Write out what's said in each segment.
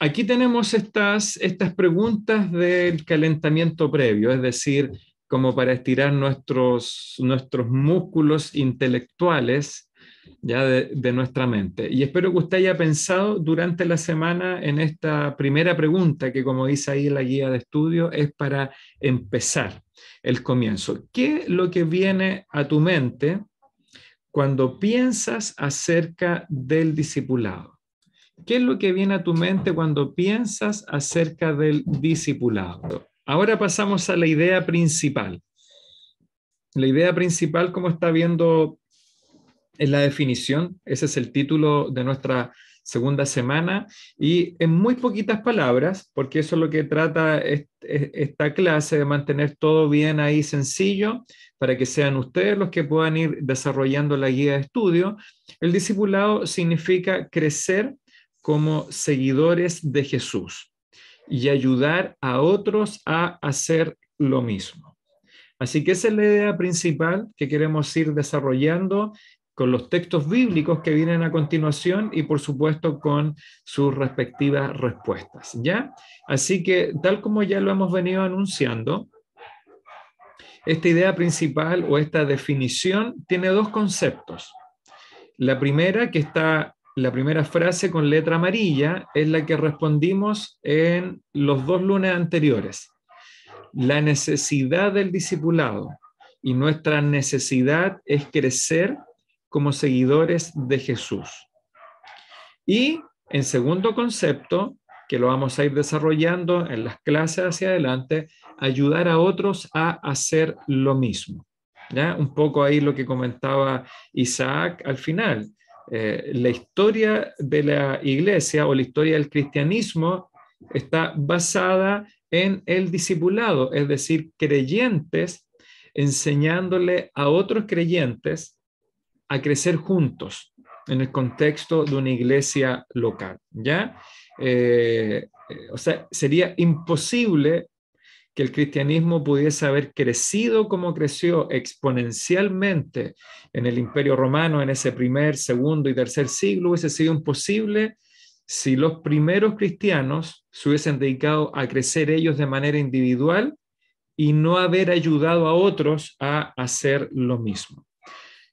Aquí tenemos estas preguntas del calentamiento previo, es decir, como para estirar nuestros músculos intelectuales ya de nuestra mente. Y espero que usted haya pensado durante la semana en esta primera pregunta, que como dice ahí en la guía de estudio, es para empezar el comienzo. ¿Qué es lo que viene a tu mente cuando piensas acerca del discipulado? ¿Qué es lo que viene a tu mente cuando piensas acerca del discipulado? Ahora pasamos a la idea principal. La idea principal, como está viendo en la definición, ese es el título de nuestra segunda semana, y en muy poquitas palabras, porque eso es lo que trata esta clase, de mantener todo bien ahí sencillo, para que sean ustedes los que puedan ir desarrollando la guía de estudio. El discipulado significa crecer como seguidores de Jesús y ayudar a otros a hacer lo mismo. Así que esa es la idea principal que queremos ir desarrollando con los textos bíblicos que vienen a continuación y por supuesto con sus respectivas respuestas, ¿ya? Así que tal como ya lo hemos venido anunciando, esta idea principal o esta definición tiene dos conceptos. La primera, la primera frase con letra amarilla, es la que respondimos en los 2 lunes anteriores. La necesidad del discipulado y nuestra necesidad es crecer como seguidores de Jesús. Y en segundo concepto, que lo vamos a ir desarrollando en las clases hacia adelante, ayudar a otros a hacer lo mismo. ¿Ya? Un poco ahí lo que comentaba Isaac al final. La historia de la iglesia o la historia del cristianismo está basada en el discipulado, es decir, creyentes enseñándole a otros creyentes a crecer juntos en el contexto de una iglesia local, ¿ya? O sea, sería imposible que el cristianismo pudiese haber crecido como creció exponencialmente en el Imperio Romano en ese primer, segundo y tercer siglo. Hubiese sido imposible si los primeros cristianos se hubiesen dedicado a crecer ellos de manera individual y no haber ayudado a otros a hacer lo mismo,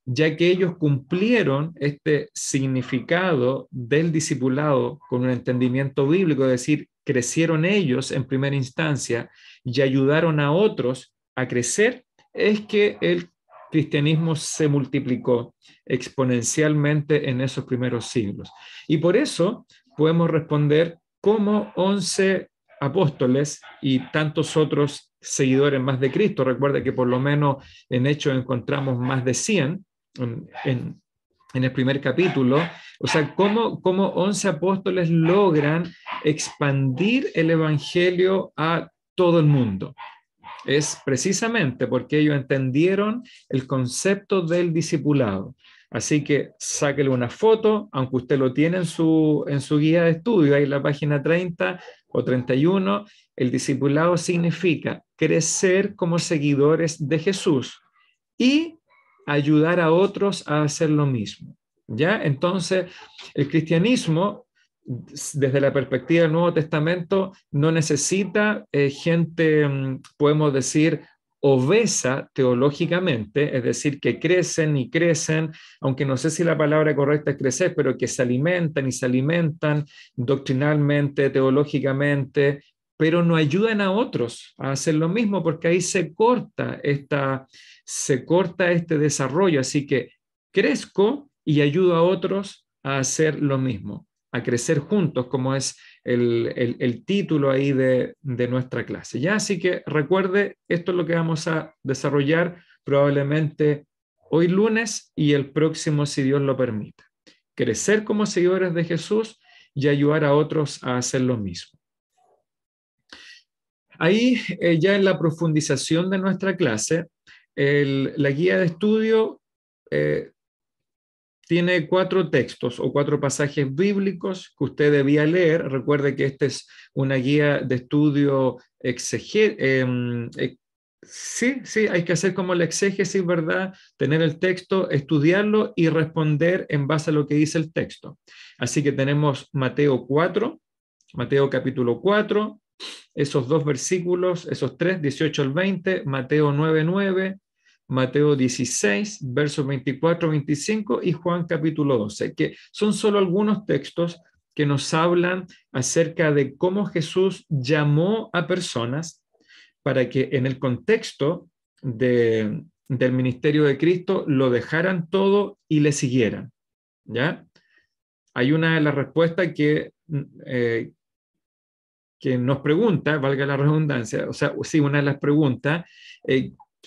ya que ellos cumplieron este significado del discipulado con un entendimiento bíblico, es decir, crecieron ellos en primera instancia y ayudaron a otros a crecer, es que el cristianismo se multiplicó exponencialmente en esos primeros siglos. Y por eso podemos responder cómo 11 apóstoles y tantos otros seguidores más de Cristo. Recuerda que por lo menos en Hechos encontramos más de 100 en el primer capítulo. O sea, cómo 11 apóstoles logran expandir el evangelio a todo el mundo. Es precisamente porque ellos entendieron el concepto del discipulado. Así que sáquele una foto, aunque usted lo tiene en su guía de estudio, ahí en la página 30 o 31, el discipulado significa crecer como seguidores de Jesús y ayudar a otros a hacer lo mismo. ¿Ya? Entonces, el cristianismo, desde la perspectiva del Nuevo Testamento, no necesita gente, podemos decir, obesa teológicamente, es decir, que crecen y crecen, aunque no sé si la palabra correcta es crecer, pero que se alimentan y se alimentan doctrinalmente, teológicamente, pero no ayudan a otros a hacer lo mismo, porque ahí se corta este desarrollo. Así que crezco y ayudo a otros a hacer lo mismo, a crecer juntos, como es el título ahí de nuestra clase. ¿Ya? Así que recuerde, esto es lo que vamos a desarrollar probablemente hoy lunes y el próximo, si Dios lo permite. Crecer como seguidores de Jesús y ayudar a otros a hacer lo mismo. Ahí, ya en la profundización de nuestra clase, la guía de estudio tiene 4 textos o 4 pasajes bíblicos que usted debía leer. Recuerde que esta es una guía de estudio sí, hay que hacer como la exégesis, ¿verdad? Tener el texto, estudiarlo y responder en base a lo que dice el texto. Así que tenemos Mateo 4, Mateo capítulo 4, esos dos versículos, esos tres, 18 al 20, Mateo 9, 9, Mateo 16, versos 24, 25 y Juan capítulo 12, que son solo algunos textos que nos hablan acerca de cómo Jesús llamó a personas para que en el contexto del ministerio de Cristo lo dejaran todo y le siguieran. ¿Ya? Hay una de las respuestas que nos pregunta, valga la redundancia, o sea, sí, una de las preguntas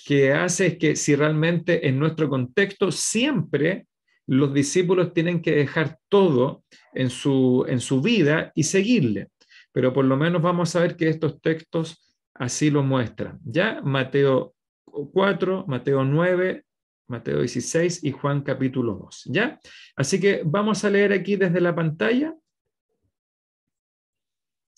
que hace es que si realmente en nuestro contexto siempre los discípulos tienen que dejar todo en su vida y seguirle. Pero por lo menos vamos a ver que estos textos así lo muestran. Ya Mateo 4, Mateo 9, Mateo 16 y Juan capítulo 2. ¿Ya? Así que vamos a leer aquí desde la pantalla.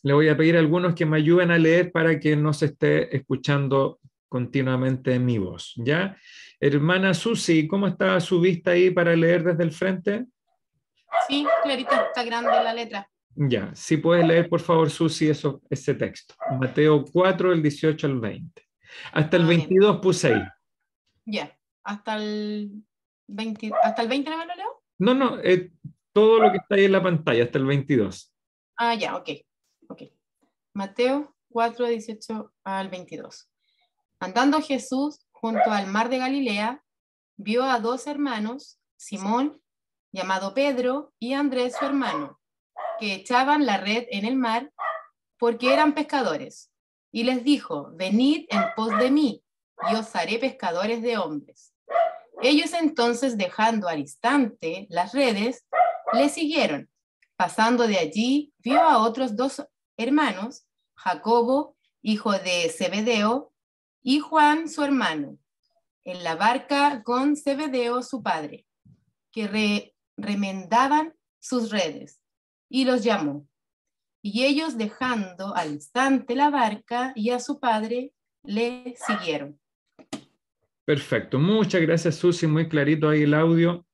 Le voy a pedir a algunos que me ayuden a leer para que no se esté escuchando continuamente mi voz. ¿Ya? Hermana Susi, ¿cómo está su vista ahí para leer desde el frente? Sí, clarita, está grande la letra. Ya, si puedes leer, por favor, Susi, ese texto. Mateo 4, del 18 al 20. Hasta el 22 puse ahí. Ya, hasta el 20, ¿hasta el 20 no me lo leo? No, no, todo lo que está ahí en la pantalla, hasta el 22. Ah, ya, ok. Mateo 4, 18 al 22. Andando Jesús junto al mar de Galilea, vio a dos hermanos, Simón, llamado Pedro, y Andrés, su hermano, que echaban la red en el mar porque eran pescadores. Y les dijo, venid en pos de mí, y os haré pescadores de hombres. Ellos entonces, dejando al instante las redes, le siguieron. Pasando de allí, vio a otros dos hermanos, Jacobo, hijo de Zebedeo, y Juan, su hermano, en la barca con Zebedeo, su padre, que remendaban sus redes, y los llamó. Y ellos, dejando al instante la barca y a su padre, le siguieron. Perfecto, muchas gracias, Susi, muy clarito ahí el audio.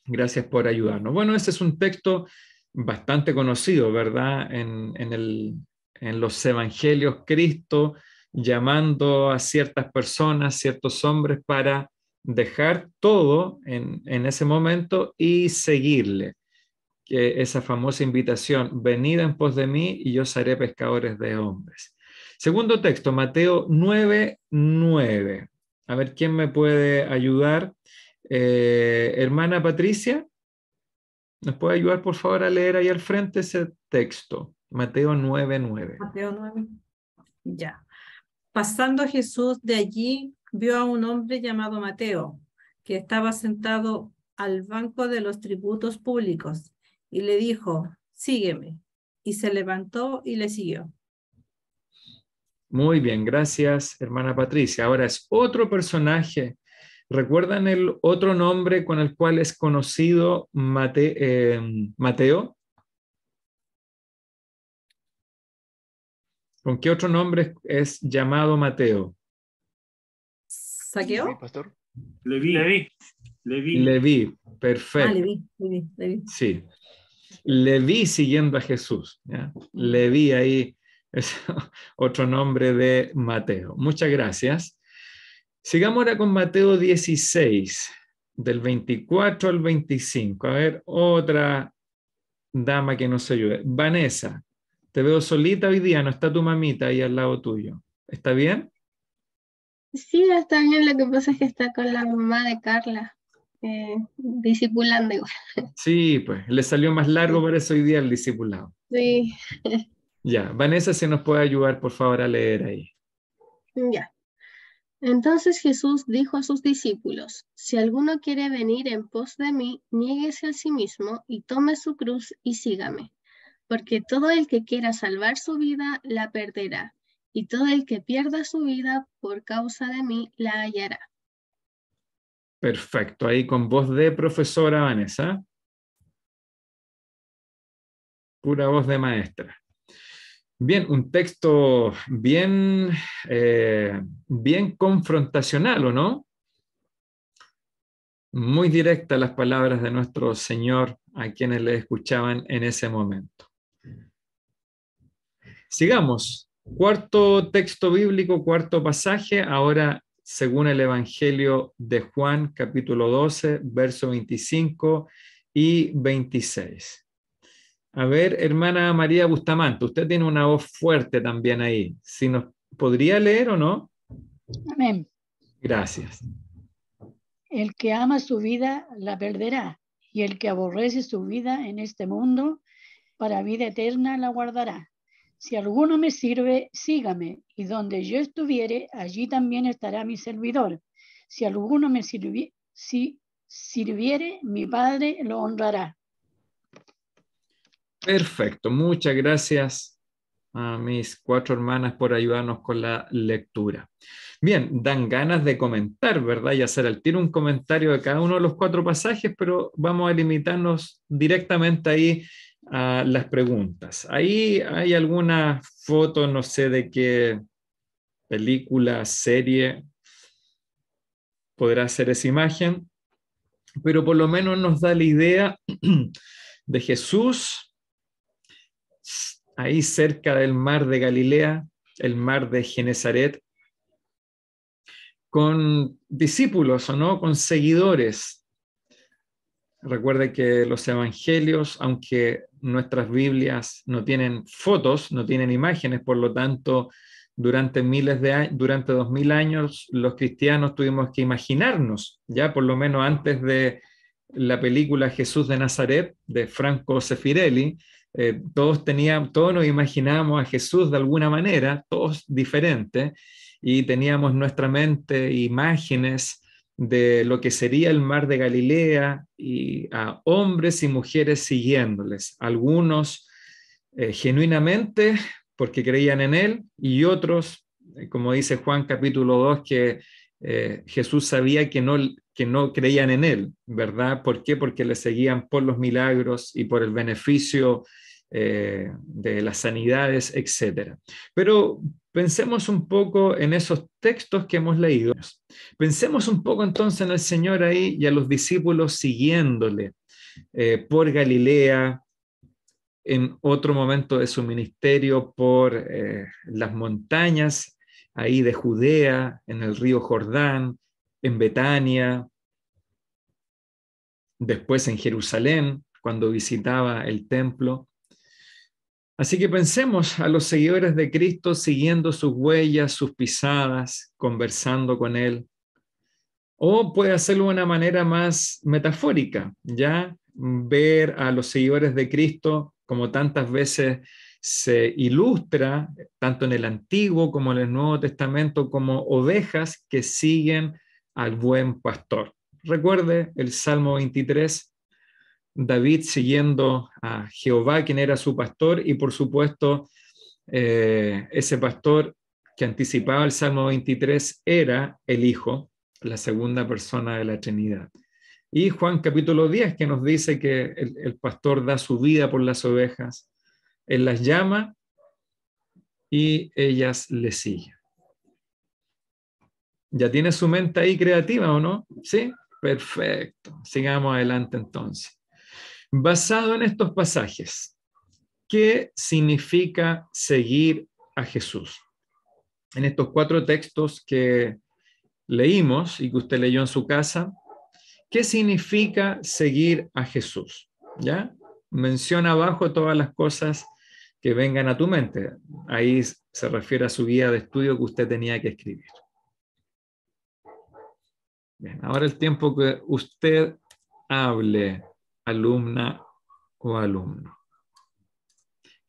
Gracias por ayudarnos. Bueno, ese es un texto bastante conocido, ¿verdad? En los evangelios, Cristo llamando a ciertas personas, ciertos hombres para dejar todo en ese momento y seguirle. Que esa famosa invitación, venid en pos de mí y yo os haré pescadores de hombres. Segundo texto, Mateo 9, 9. A ver, ¿quién me puede ayudar? Hermana Patricia, ¿nos puede ayudar por favor a leer ahí al frente ese texto? Mateo 9, 9. Mateo 9. Ya. Pasando Jesús de allí, vio a un hombre llamado Mateo, que estaba sentado al banco de los tributos públicos, y le dijo, sígueme. Y se levantó y le siguió. Muy bien, gracias, hermana Patricia. Ahora es otro personaje. ¿Recuerdan el otro nombre con el cual es conocido Mateo? ¿Con qué otro nombre es llamado Mateo? ¿Saqueo? Pastor. Leví. Leví, perfecto. Leví. Sí, Leví siguiendo a Jesús. ¿Ya? Leví ahí es otro nombre de Mateo. Muchas gracias. Sigamos ahora con Mateo 16, del 24 al 25. A ver, otra dama que nos ayude. Vanessa, te veo solita hoy día, no está tu mamita ahí al lado tuyo. ¿Está bien? Sí, está bien, lo que pasa es que está con la mamá de Carla, discipulando igual. Sí, pues le salió más largo por eso hoy día el discipulado. Sí, Ya, Vanessa, si nos puede ayudar, por favor, a leer ahí. ya. Entonces Jesús dijo a sus discípulos, si alguno quiere venir en pos de mí, niéguese a sí mismo y tome su cruz y sígame, porque todo el que quiera salvar su vida la perderá, y todo el que pierda su vida por causa de mí la hallará. Perfecto, ahí con voz de profesora Vanessa. Pura voz de maestra. Bien, un texto bien, bien confrontacional, ¿o no? Muy directas las palabras de nuestro Señor a quienes le escuchaban en ese momento. Sigamos. Cuarto texto bíblico, cuarto pasaje, ahora según el Evangelio de Juan, capítulo 12, verso 25 y 26. A ver, hermana María Bustamante, usted tiene una voz fuerte también ahí. Si nos podría leer o no. Amén. Gracias. El que ama su vida la perderá, y el que aborrece su vida en este mundo, para vida eterna la guardará. Si alguno me sirve, sígame, y donde yo estuviere, allí también estará mi servidor. Si alguno me sirviere, mi Padre lo honrará. Perfecto, muchas gracias a mis 4 hermanas por ayudarnos con la lectura. Bien, dan ganas de comentar, ¿verdad? Y hacer al tiro un comentario de cada uno de los 4 pasajes, pero vamos a limitarnos directamente ahí a las preguntas. Ahí hay alguna foto, no sé de qué película, serie podrá ser esa imagen, pero por lo menos nos da la idea de Jesús ahí cerca del mar de Galilea, el mar de Genesaret, con discípulos o no, con seguidores. Recuerde que los evangelios, aunque nuestras Biblias no tienen fotos, no tienen imágenes, por lo tanto, durante miles de años, durante 2000 años, los cristianos tuvimos que imaginarnos, ya por lo menos antes de la película Jesús de Nazaret, de Franco Sefirelli, todos nos imaginábamos a Jesús de alguna manera, todos diferentes, y teníamos en nuestra mente imágenes de lo que sería el mar de Galilea y a hombres y mujeres siguiéndoles, algunos genuinamente porque creían en él y otros, como dice Juan capítulo 2, que Jesús sabía que no creían en él, ¿verdad? ¿Por qué? Porque le seguían por los milagros y por el beneficio de las sanidades, etc. Pero pensemos un poco en esos textos que hemos leído. Pensemos un poco entonces en el Señor ahí y a los discípulos siguiéndole por Galilea, en otro momento de su ministerio por las montañas ahí de Judea, en el río Jordán, en Betania, después en Jerusalén, cuando visitaba el templo. Así que pensemos a los seguidores de Cristo siguiendo sus huellas, sus pisadas, conversando con Él. O puede hacerlo de una manera más metafórica, ¿ya? Ver a los seguidores de Cristo como tantas veces se ilustra, tanto en el Antiguo como en el Nuevo Testamento, como ovejas que siguen al buen pastor. Recuerde el Salmo 23, David siguiendo a Jehová, quien era su pastor, y por supuesto ese pastor que anticipaba el Salmo 23 era el Hijo, la segunda persona de la Trinidad. Y Juan capítulo 10 que nos dice que el pastor da su vida por las ovejas, él las llama y ellas le siguen. ¿Ya tiene su mente ahí creativa o no? ¿Sí? Perfecto. Sigamos adelante entonces. Basado en estos pasajes, ¿qué significa seguir a Jesús? En estos 4 textos que leímos y que usted leyó en su casa, ¿qué significa seguir a Jesús? ¿Ya? Menciona abajo todas las cosas que vengan a tu mente. Ahí se refiere a su guía de estudio que usted tenía que escribir. Bien, ahora el tiempo que usted hable, alumna o alumno.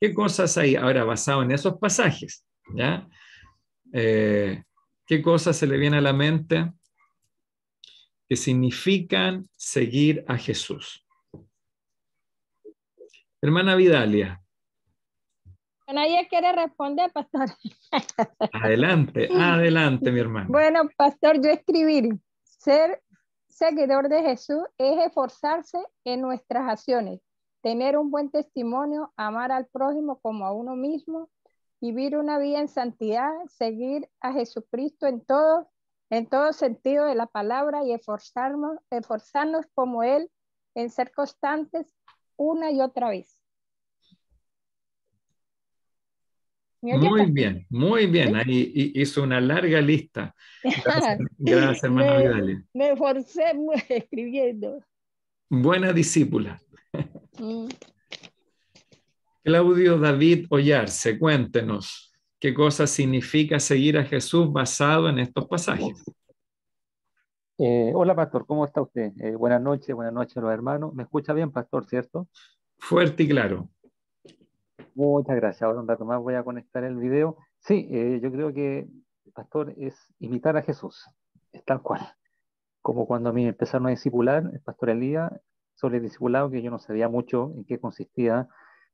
¿Qué cosas hay ahora basado en esos pasajes? ¿Ya? ¿Qué cosas se le viene a la mente que significan seguir a Jesús? Hermana Vidalia. Nadie quiere responder, pastor. Adelante, adelante, mi hermano. Bueno, pastor, yo escribir, ser seguidor de Jesús es esforzarse en nuestras acciones, tener un buen testimonio, amar al prójimo como a uno mismo, vivir una vida en santidad, seguir a Jesucristo en todo sentido de la palabra y esforzarnos como Él en ser constantes una y otra vez. Y aquí está. Muy bien. Ahí hizo una larga lista. Gracias, hermana Vidalia. Me esforcé escribiendo. Buena discípula. Mm. Claudio David Ollarse, cuéntenos, ¿qué cosa significa seguir a Jesús basado en estos pasajes? Hola, pastor, ¿cómo está usted? Buenas noches a los hermanos. ¿Me escucha bien, pastor, cierto? Fuerte y claro. Muchas gracias. Ahora un rato más voy a conectar el video. Sí, yo creo que, pastor, es imitar a Jesús, es tal cual. Como cuando a mí me empezaron a discipular, el pastor Elías, sobre el discipulado, que yo no sabía mucho en qué consistía,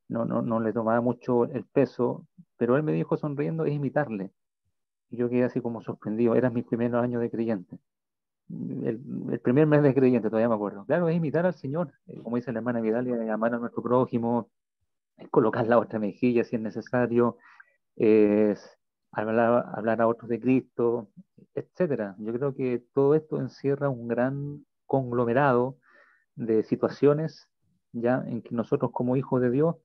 no le tomaba mucho el peso, pero él me dijo sonriendo, es imitarle. Y yo quedé así como sorprendido, era mi primer año de creyente. El primer mes de creyente, todavía me acuerdo. Claro, es imitar al Señor, como dice la hermana Vidal, es amar a nuestro prójimo, es colocar la otra mejilla si es necesario, es hablar a otros de Cristo, etcétera. Yo creo que todo esto encierra un gran conglomerado de situaciones ya en que nosotros como hijos de Dios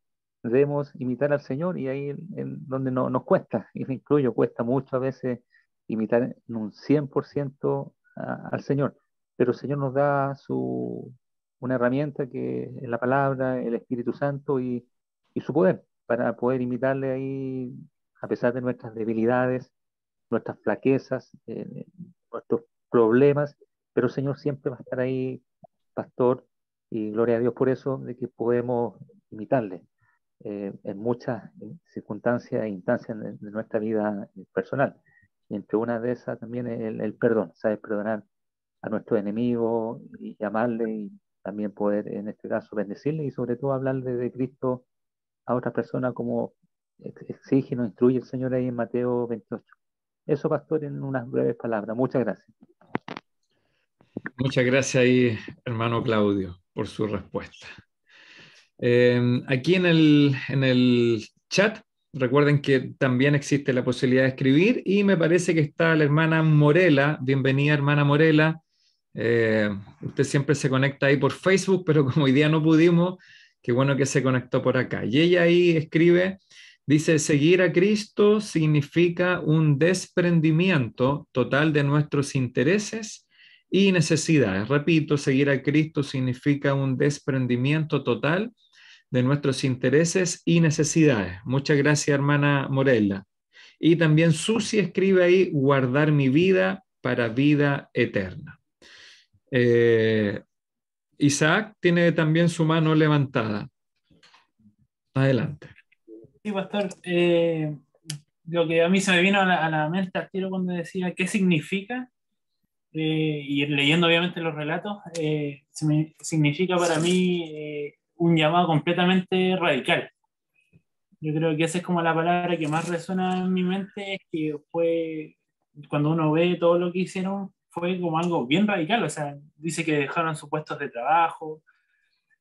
debemos imitar al Señor, y ahí en donde nos cuesta, y me incluyo, cuesta mucho a veces imitar en un 100% al Señor, pero el Señor nos da una herramienta que es la palabra, el Espíritu Santo y su poder para poder imitarle ahí a pesar de nuestras debilidades, nuestras flaquezas, nuestros problemas, pero el Señor siempre va a estar ahí, pastor, y gloria a Dios por eso, de que podemos imitarle en muchas circunstancias e instancias de nuestra vida personal. Y entre una de esas también es el perdón, saber perdonar a nuestros enemigos y llamarle, y también poder, en este caso, bendecirle y sobre todo hablarle de Cristo a otras personas como exige y nos instruye el Señor ahí en Mateo 28. Eso, pastor, en unas breves palabras. Muchas gracias. Muchas gracias ahí, hermano Claudio, por su respuesta. Aquí en el chat, recuerden que también existe la posibilidad de escribir, y me parece que está la hermana Morela. Bienvenida, hermana Morela. Usted siempre se conecta ahí por Facebook, pero como hoy día no pudimos, qué bueno que se conectó por acá. Y ella ahí escribe, dice, seguir a Cristo significa un desprendimiento total de nuestros intereses y necesidades. Repito, seguir a Cristo significa un desprendimiento total de nuestros intereses y necesidades. Muchas gracias, hermana Morella. Y también Susi escribe ahí, guardar mi vida para vida eterna. Isaac tiene también su mano levantada. Adelante. Sí, pastor. Lo que a mí se me vino a la mente al tiro cuando decía qué significa, y leyendo obviamente los relatos, significa para mí un llamado completamente radical. Yo creo que esa es como la palabra que más resuena en mi mente, es que fue, cuando uno ve todo lo que hicieron, fue como algo bien radical. O sea, dice que dejaron sus puestos de trabajo,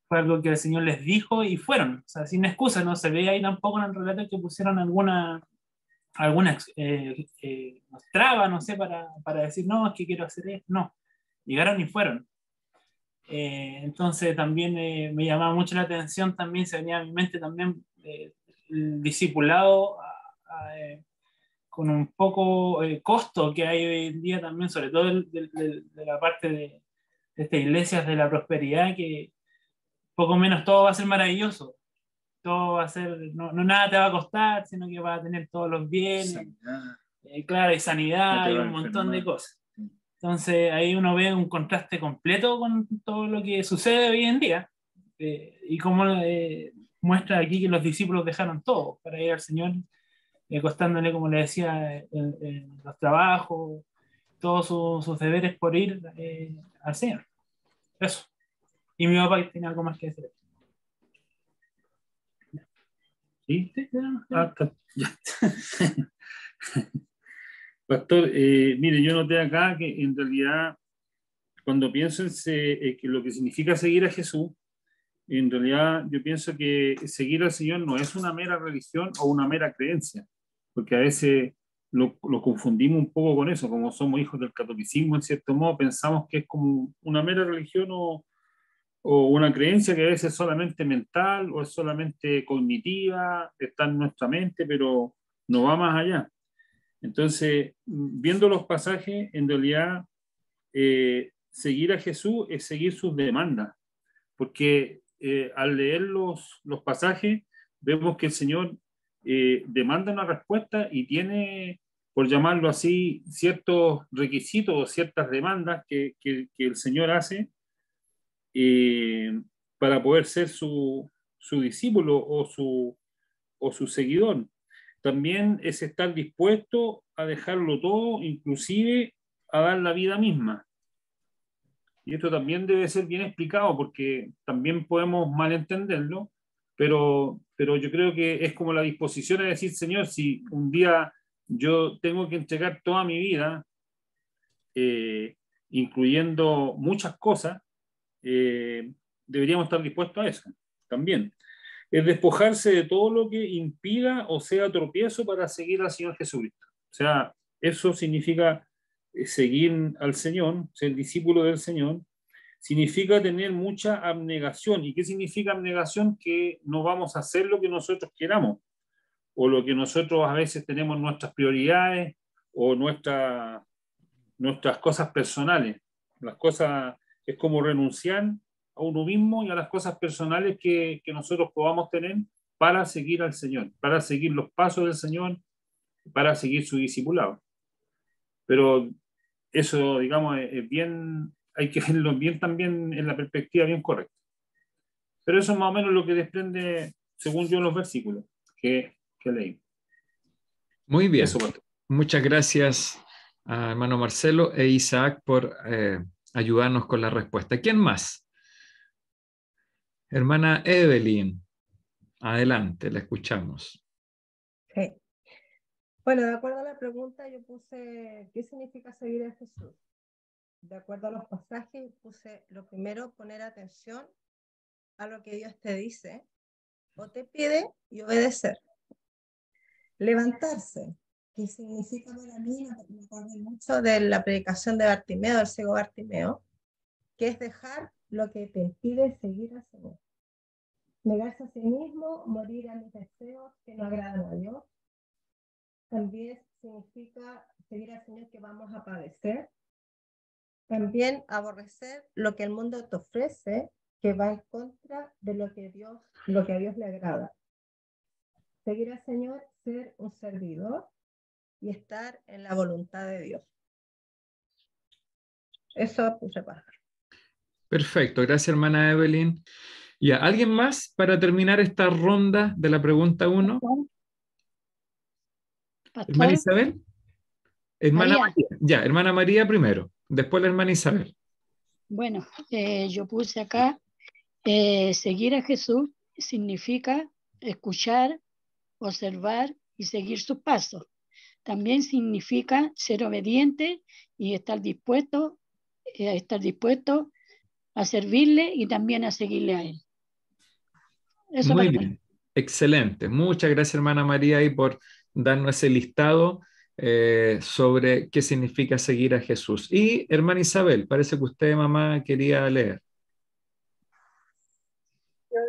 fue algo que el Señor les dijo y fueron, o sea, sin excusa. No se ve ahí tampoco en el relato que pusieron alguna traba, no sé, para decir, no, es que quiero hacer esto. No, llegaron y fueron. Entonces también me llamaba mucho la atención, también se venía a mi mente también el discipulado con un poco costo que hay hoy en día también, sobre todo de la parte de estas iglesias de la prosperidad, que poco menos todo va a ser maravilloso, todo va a ser, no nada te va a costar, sino que vas a tener todos los bienes, claro, y sanidad y un montón de cosas. Entonces ahí uno ve un contraste completo con todo lo que sucede hoy en día, y cómo muestra aquí que los discípulos dejaron todo para ir al Señor, costándole, como le decía, los trabajos, todos sus deberes por ir al Señor. Eso. Y mi papá tiene algo más que decir. ¿Sí? Ya. Pastor, mire, yo noté acá que en realidad cuando pienso en que lo que significa seguir a Jesús, en realidad yo pienso que seguir al Señor no es una mera religión o una mera creencia, porque a veces lo confundimos un poco con eso. Como somos hijos del catolicismo, en cierto modo, pensamos que es como una mera religión o una creencia que a veces es solamente mental o es solamente cognitiva, está en nuestra mente, pero no va más allá. Entonces, viendo los pasajes, en realidad, seguir a Jesús es seguir sus demandas, porque al leer los pasajes, vemos que el Señor demanda una respuesta y tiene, por llamarlo así, ciertos requisitos o ciertas demandas que el Señor hace para poder ser su discípulo o su seguidor. También es estar dispuesto a dejarlo todo, inclusive a dar la vida misma. Y esto también debe ser bien explicado, porque también podemos malentenderlo, pero yo creo que es como la disposición a decir, Señor, si un día yo tengo que entregar toda mi vida, incluyendo muchas cosas, deberíamos estar dispuestos a eso también. Es despojarse de todo lo que impida o sea tropiezo para seguir al Señor Jesucristo. O sea, eso significa seguir al Señor, ser discípulo del Señor, significa tener mucha abnegación. ¿Y qué significa abnegación? Que no vamos a hacer lo que nosotros queramos, o lo que nosotros a veces tenemos nuestras prioridades, o nuestras cosas personales. Las cosas es como renunciar a uno mismo y a las cosas personales que nosotros podamos tener para seguir al Señor, para seguir los pasos del Señor, para seguir su discipulado. Pero eso, digamos, es bien, hay que verlo bien también en la perspectiva bien correcta. Pero eso es más o menos lo que desprende, según yo, los versículos que leí. Muy bien. Eso, muchas gracias a hermano Marcelo e Isaac por ayudarnos con la respuesta. ¿Quién más? Hermana Evelyn, adelante, la escuchamos. Sí. Bueno, de acuerdo a la pregunta, yo puse, ¿qué significa seguir a Jesús? De acuerdo a los pasajes, puse lo primero, poner atención a lo que Dios te dice o te pide y obedecer. Levantarse, que significa para mí, me acuerdo mucho de la predicación de Bartimeo, del ciego Bartimeo, que es dejar lo que te impide seguir al Señor. Negarse a sí mismo, morir a mis deseos que no agradan a Dios. También significa seguir al Señor que vamos a padecer. También aborrecer lo que el mundo te ofrece, que va en contra de lo que a Dios le agrada. Seguir al Señor, ser un servidor y estar en la voluntad de Dios. Eso puse para. Perfecto, gracias hermana Evelyn. ¿Y alguien más para terminar esta ronda de la pregunta 1? Hermana Isabel. Hermana María. Ya, hermana María primero, después la hermana Isabel. Bueno, yo puse acá, seguir a Jesús significa escuchar, observar y seguir sus pasos. También significa ser obediente y estar dispuesto a servirle y también a seguirle a él. Eso. Muy bien, excelente. Muchas gracias, hermana María, y por darnos ese listado sobre qué significa seguir a Jesús. Y hermana Isabel, parece que usted, mamá, quería leer. Yo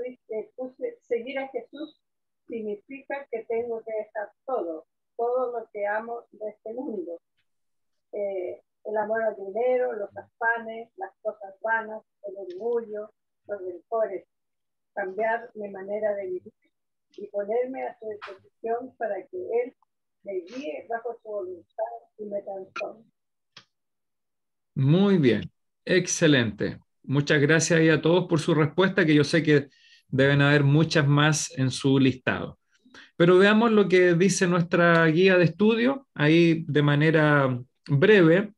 puse, seguir a Jesús significa que tengo que dejar todo lo que amo de este mundo. El amor al dinero, los afanes, las cosas vanas, el orgullo, los rencores. Cambiar mi manera de vivir y ponerme a su disposición para que Él me guíe bajo su voluntad y me transforme. Muy bien, excelente. Muchas gracias a todos por su respuesta, que yo sé que deben haber muchas más en su listado. Pero veamos lo que dice nuestra guía de estudio, ahí de manera breve.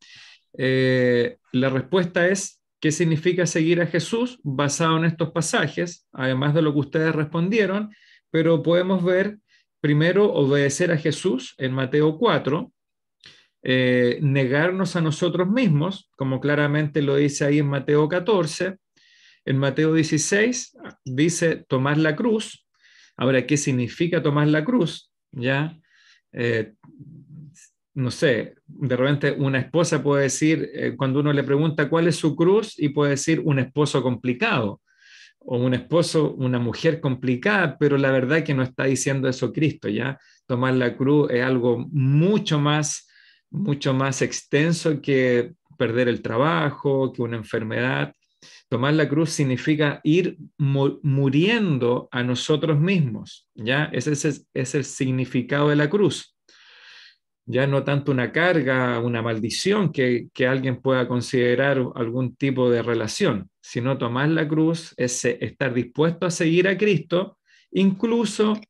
La respuesta es: ¿qué significa seguir a Jesús? Basado en estos pasajes, además de lo que ustedes respondieron, pero podemos ver primero obedecer a Jesús en Mateo 4, negarnos a nosotros mismos, como claramente lo dice ahí en Mateo 14, en Mateo 16 dice tomar la cruz. Ahora, ¿qué significa tomar la cruz? ¿Ya? No sé, de repente una esposa puede decir, cuando uno le pregunta cuál es su cruz, y puede decir un esposo complicado, o un esposo, una mujer complicada, pero la verdad que no está diciendo eso Cristo, ¿ya? Tomar la cruz es algo mucho más extenso que perder el trabajo, que una enfermedad. Tomar la cruz significa ir muriendo a nosotros mismos, ¿ya? Ese es el significado de la cruz. Ya no tanto una carga, una maldición que alguien pueda considerar algún tipo de relación, sino tomar la cruz es estar dispuesto a seguir a Cristo, incluso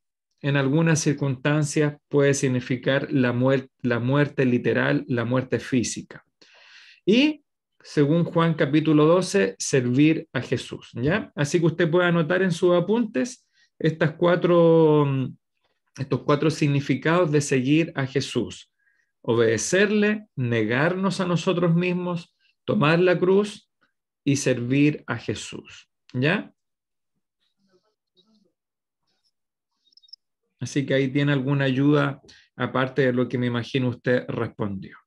en algunas circunstancias puede significar la muerte literal, la muerte física. Y, según Juan capítulo 12, servir a Jesús, ¿ya? Así que usted puede anotar en sus apuntes estos cuatro significados de seguir a Jesús: obedecerle, negarnos a nosotros mismos, tomar la cruz y servir a Jesús, ¿ya? Así que ahí tiene alguna ayuda aparte de lo que me imagino usted respondió.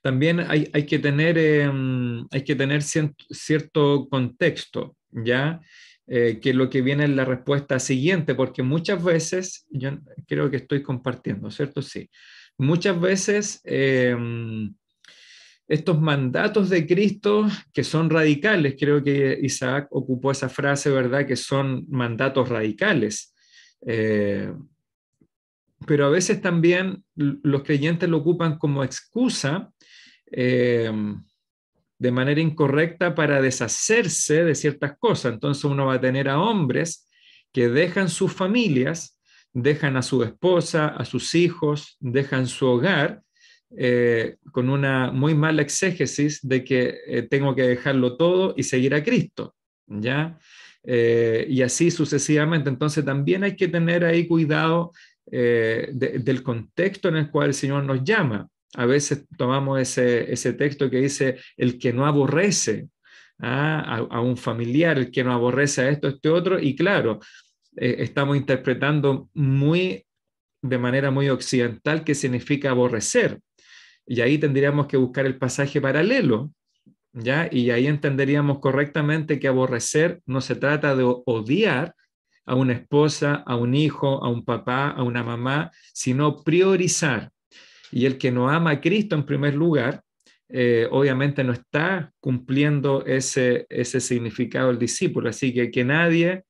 También hay que tener cierto contexto, ¿ya? Que es lo que viene en la respuesta siguiente, porque muchas veces, yo creo que estoy compartiendo, ¿cierto? Sí. Muchas veces estos mandatos de Cristo que son radicales, creo que Isaac ocupó esa frase, ¿verdad? Que son mandatos radicales. Pero a veces también los creyentes lo ocupan como excusa de manera incorrecta para deshacerse de ciertas cosas. Entonces uno va a tener a hombres que dejan sus familias, dejan a su esposa, a sus hijos, dejan su hogar, con una muy mala exégesis de que tengo que dejarlo todo y seguir a Cristo, ¿ya? Y así sucesivamente. Entonces también hay que tener ahí cuidado del contexto en el cual el Señor nos llama. A veces tomamos ese texto que dice, el que no aborrece a un familiar, el que no aborrece a esto, este otro, y claro, estamos interpretando de manera muy occidental qué significa aborrecer. Y ahí tendríamos que buscar el pasaje paralelo, ¿ya? Y ahí entenderíamos correctamente que aborrecer no se trata de odiar a una esposa, a un hijo, a un papá, a una mamá, sino priorizar. Y el que no ama a Cristo en primer lugar, obviamente no está cumpliendo ese significado del discípulo. Así que nadie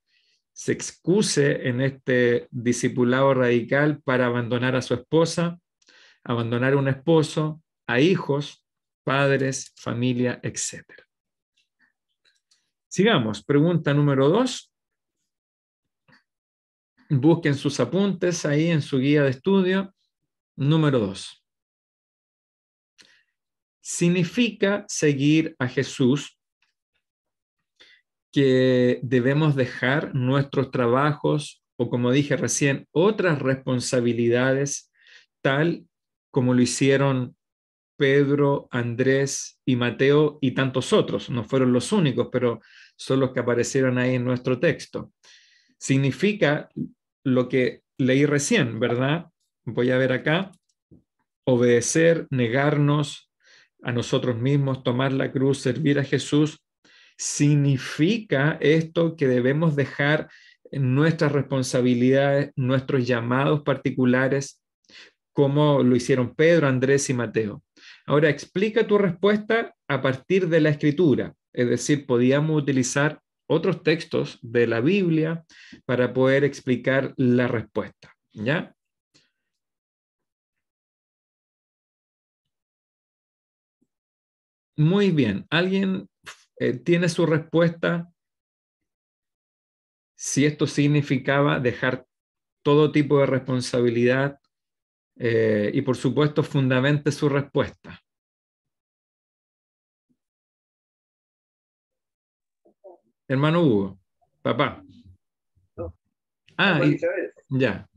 se excuse en este discipulado radical para abandonar a su esposa, abandonar a un esposo, a hijos, padres, familia, etc. Sigamos. Pregunta número 2. Busquen sus apuntes ahí en su guía de estudio. Número 2. ¿Significa seguir a Jesús que debemos dejar nuestros trabajos o, como dije recién, otras responsabilidades, tal como lo hicieron Pedro, Andrés y Mateo y tantos otros? No fueron los únicos, pero son los que aparecieron ahí en nuestro texto. Significa lo que leí recién, ¿verdad? Voy a ver acá: obedecer, negarnos a nosotros mismos, tomar la cruz, servir a Jesús. ¿Significa esto que debemos dejar nuestras responsabilidades, nuestros llamados particulares, como lo hicieron Pedro, Andrés y Mateo? Ahora, explica tu respuesta a partir de la Escritura. Es decir, podíamos utilizar otros textos de la Biblia para poder explicar la respuesta, ¿ya? Muy bien. ¿Alguien tiene su respuesta? Si esto significaba dejar todo tipo de responsabilidad, y por supuesto fundamente su respuesta. Hermano Hugo, papá. Ya.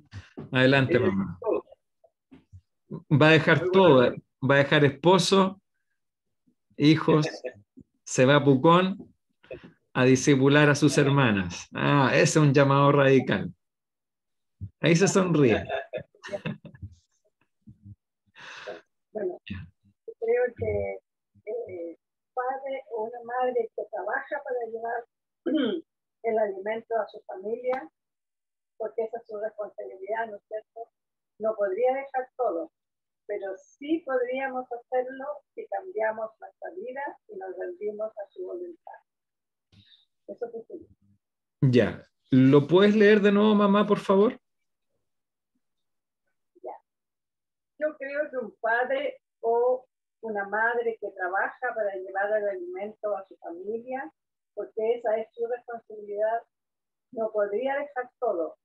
Adelante, mamá. Va a dejar todo. Va a dejar esposo, hijos, se va a Pucón a discipular a sus hermanas. Ese es un llamado radical. Ahí se sonríe. Bueno, creo que padre o una madre que trabaja para llevar el alimento a su familia esa es su responsabilidad, ¿no es cierto? No podría dejar todo, pero sí podríamos hacerlo si cambiamos nuestra vida y nos rendimos a su voluntad. Eso te digo. Ya. ¿Lo puedes leer de nuevo, mamá, por favor? Ya. Yo creo que un padre o una madre que trabaja para llevar el alimento a su familia, porque esa es su responsabilidad, no podría dejar todo,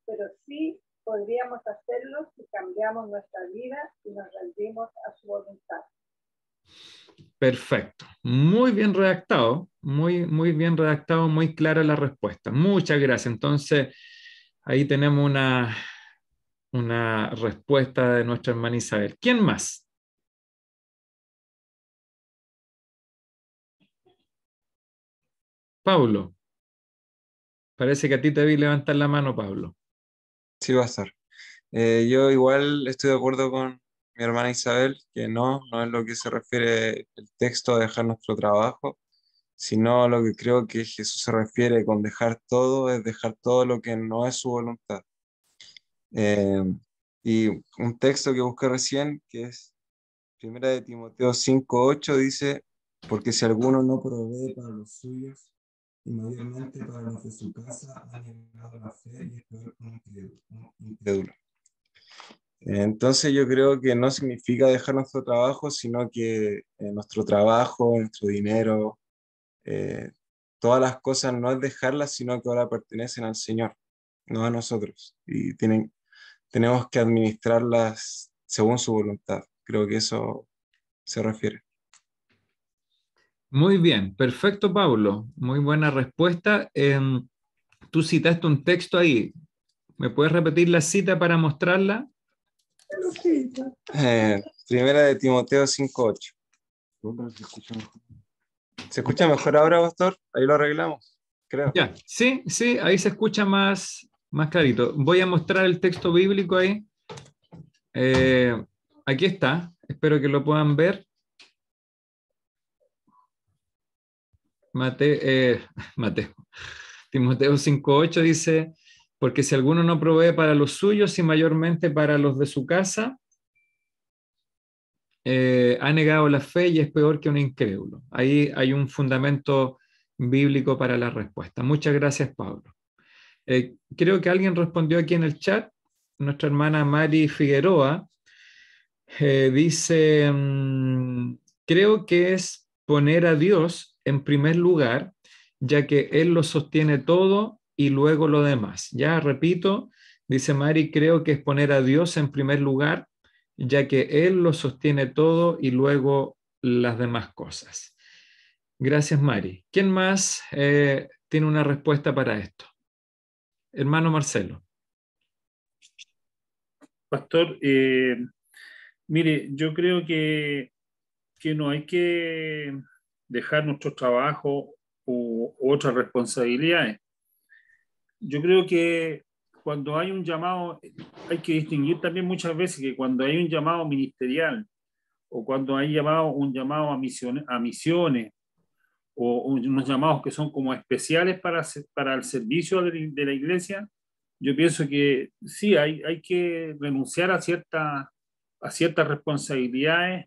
pero sí podríamos hacerlo si cambiamos nuestra vida y nos rendimos a su voluntad. Perfecto. Muy bien redactado, muy bien redactado, muy clara la respuesta. Muchas gracias. Entonces, ahí tenemos una respuesta de nuestra hermana Isabel. ¿Quién más? Pablo. Parece que a ti te vi levantar la mano, Pablo. Sí, va a estar. Yo igual estoy de acuerdo con mi hermana Isabel, que no es lo que se refiere el texto a dejar nuestro trabajo, sino lo que creo que Jesús se refiere con dejar todo, es dejar todo lo que no es su voluntad. Y un texto que busqué recién, que es 1 de Timoteo 5:8, dice, porque si alguno no provee para los suyos, y mayormente para los de su casa, ha negado la fe y es peor que un incrédulo. Entonces yo creo que no significa dejar nuestro trabajo, sino que nuestro trabajo, nuestro dinero, todas las cosas no es dejarlas, sino que ahora pertenecen al Señor, no a nosotros. Y tenemos que administrarlas según su voluntad. Creo que eso se refiere. Muy bien, perfecto, Pablo. Muy buena respuesta. Tú citaste un texto ahí. ¿Me puedes repetir la cita para mostrarla? 1 de Timoteo 5:8. ¿Se escucha mejor ahora, pastor? Ahí lo arreglamos, creo. Ya, sí, ahí se escucha más clarito. Voy a mostrar el texto bíblico ahí. Aquí está, espero que lo puedan ver. Mateo. Timoteo 5:8 dice, porque si alguno no provee para los suyos y mayormente para los de su casa, ha negado la fe y es peor que un incrédulo. Ahí hay un fundamento bíblico para la respuesta. Muchas gracias, Pablo. Creo que alguien respondió aquí en el chat, nuestra hermana Mari Figueroa, dice, creo que es poner a Dios en primer lugar, ya que Él lo sostiene todo y luego lo demás. Ya repito, dice Mari, creo que es poner a Dios en primer lugar, ya que Él lo sostiene todo y luego las demás cosas. Gracias, Mari. ¿Quién más tiene una respuesta para esto? Hermano Marcelo. Pastor, mire, yo creo que no hay que dejar nuestro trabajo u otras responsabilidades. Yo creo que cuando hay un llamado, hay que distinguir también muchas veces que cuando hay un llamado ministerial o cuando hay un llamado a misiones o unos llamados que son como especiales para el servicio de la iglesia, yo pienso que sí, hay que renunciar a ciertas responsabilidades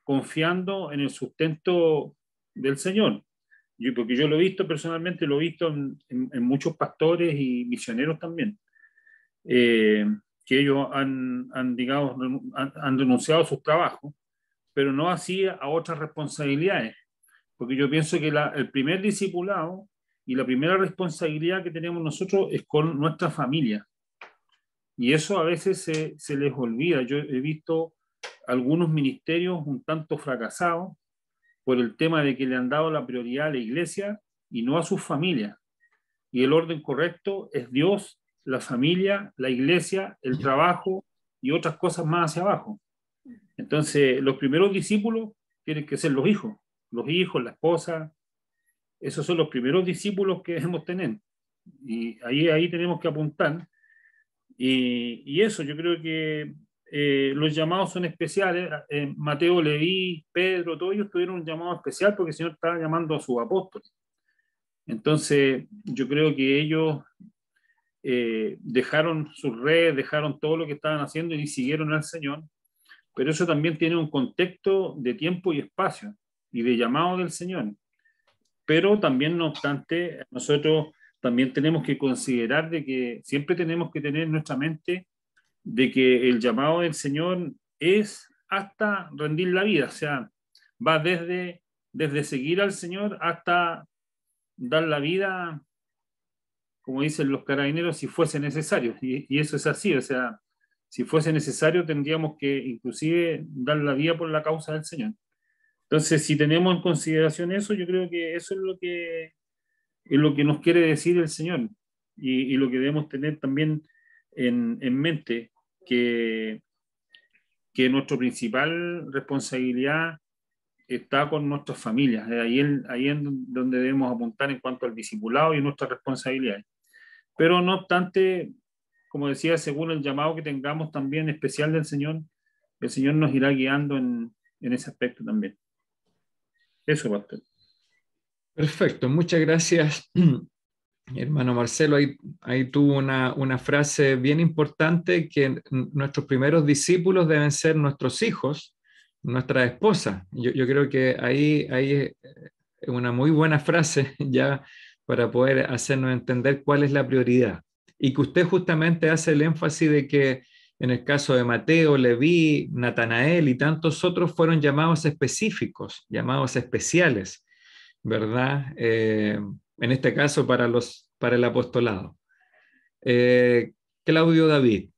confiando en el sustento del Señor. Porque yo lo he visto personalmente, lo he visto en muchos pastores y misioneros también, que ellos han renunciado a sus trabajos, pero no así a otras responsabilidades. Porque yo pienso que el primer discipulado y la primera responsabilidad que tenemos nosotros es con nuestra familia. Y eso a veces se les olvida. Yo he visto algunos ministerios un tanto fracasados por el tema de que le han dado la prioridad a la iglesia y no a sus familias. Y el orden correcto es Dios, la familia, la iglesia, el trabajo y otras cosas más hacia abajo. Entonces, los primeros discípulos tienen que ser los hijos, la esposa. Esos son los primeros discípulos que debemos tener. Y ahí tenemos que apuntar. Y eso, yo creo que los llamados son especiales. Mateo, Leví, Pedro, todos ellos tuvieron un llamado especial porque el Señor estaba llamando a sus apóstoles. Entonces, yo creo que ellos dejaron sus redes, dejaron todo lo que estaban haciendo y siguieron al Señor, pero eso también tiene un contexto de tiempo y espacio y de llamado del Señor. Pero también, no obstante, nosotros también tenemos que considerar de que siempre tenemos que tener en nuestra mente de que el llamado del Señor es hasta rendir la vida, o sea, va desde seguir al Señor hasta dar la vida, como dicen los carabineros, si fuese necesario, y eso es así, o sea, si fuese necesario tendríamos que inclusive dar la vida por la causa del Señor. Entonces, si tenemos en consideración eso, yo creo que eso es lo que nos quiere decir el Señor, y lo que debemos tener también en mente, que nuestra principal responsabilidad está con nuestras familias. Ahí es donde debemos apuntar en cuanto al discipulado y nuestras responsabilidades. Pero no obstante, como decía, según el llamado que tengamos también especial del Señor, el Señor nos irá guiando en ese aspecto también. Eso, pastor. Perfecto, muchas gracias, hermano Marcelo. Ahí tuvo una frase bien importante, que nuestros primeros discípulos deben ser nuestros hijos, nuestra esposa. Yo creo que ahí es una muy buena frase ya para poder hacernos entender cuál es la prioridad. Y que usted justamente hace el énfasis de que en el caso de Mateo, Leví, Natanael y tantos otros fueron llamados específicos, llamados especiales, ¿verdad? En este caso para el apostolado. Claudio David.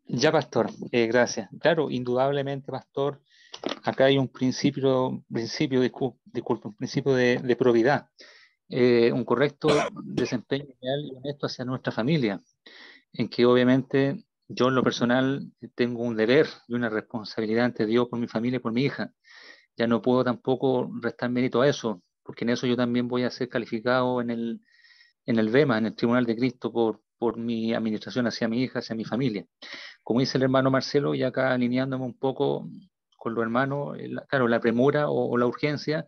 Ya, pastor, gracias. Claro, indudablemente, pastor, acá hay un principio de probidad, un correcto desempeño real y honesto hacia nuestra familia, en que obviamente yo en lo personal tengo un deber y una responsabilidad ante Dios por mi familia y por mi hija. Ya no puedo tampoco restar mérito a eso, porque en eso yo también voy a ser calificado en el VEMA, en el Tribunal de Cristo, por mi administración hacia mi hija, hacia mi familia. Como dice el hermano Marcelo, y acá alineándome un poco con los hermanos, claro, la premura o la urgencia,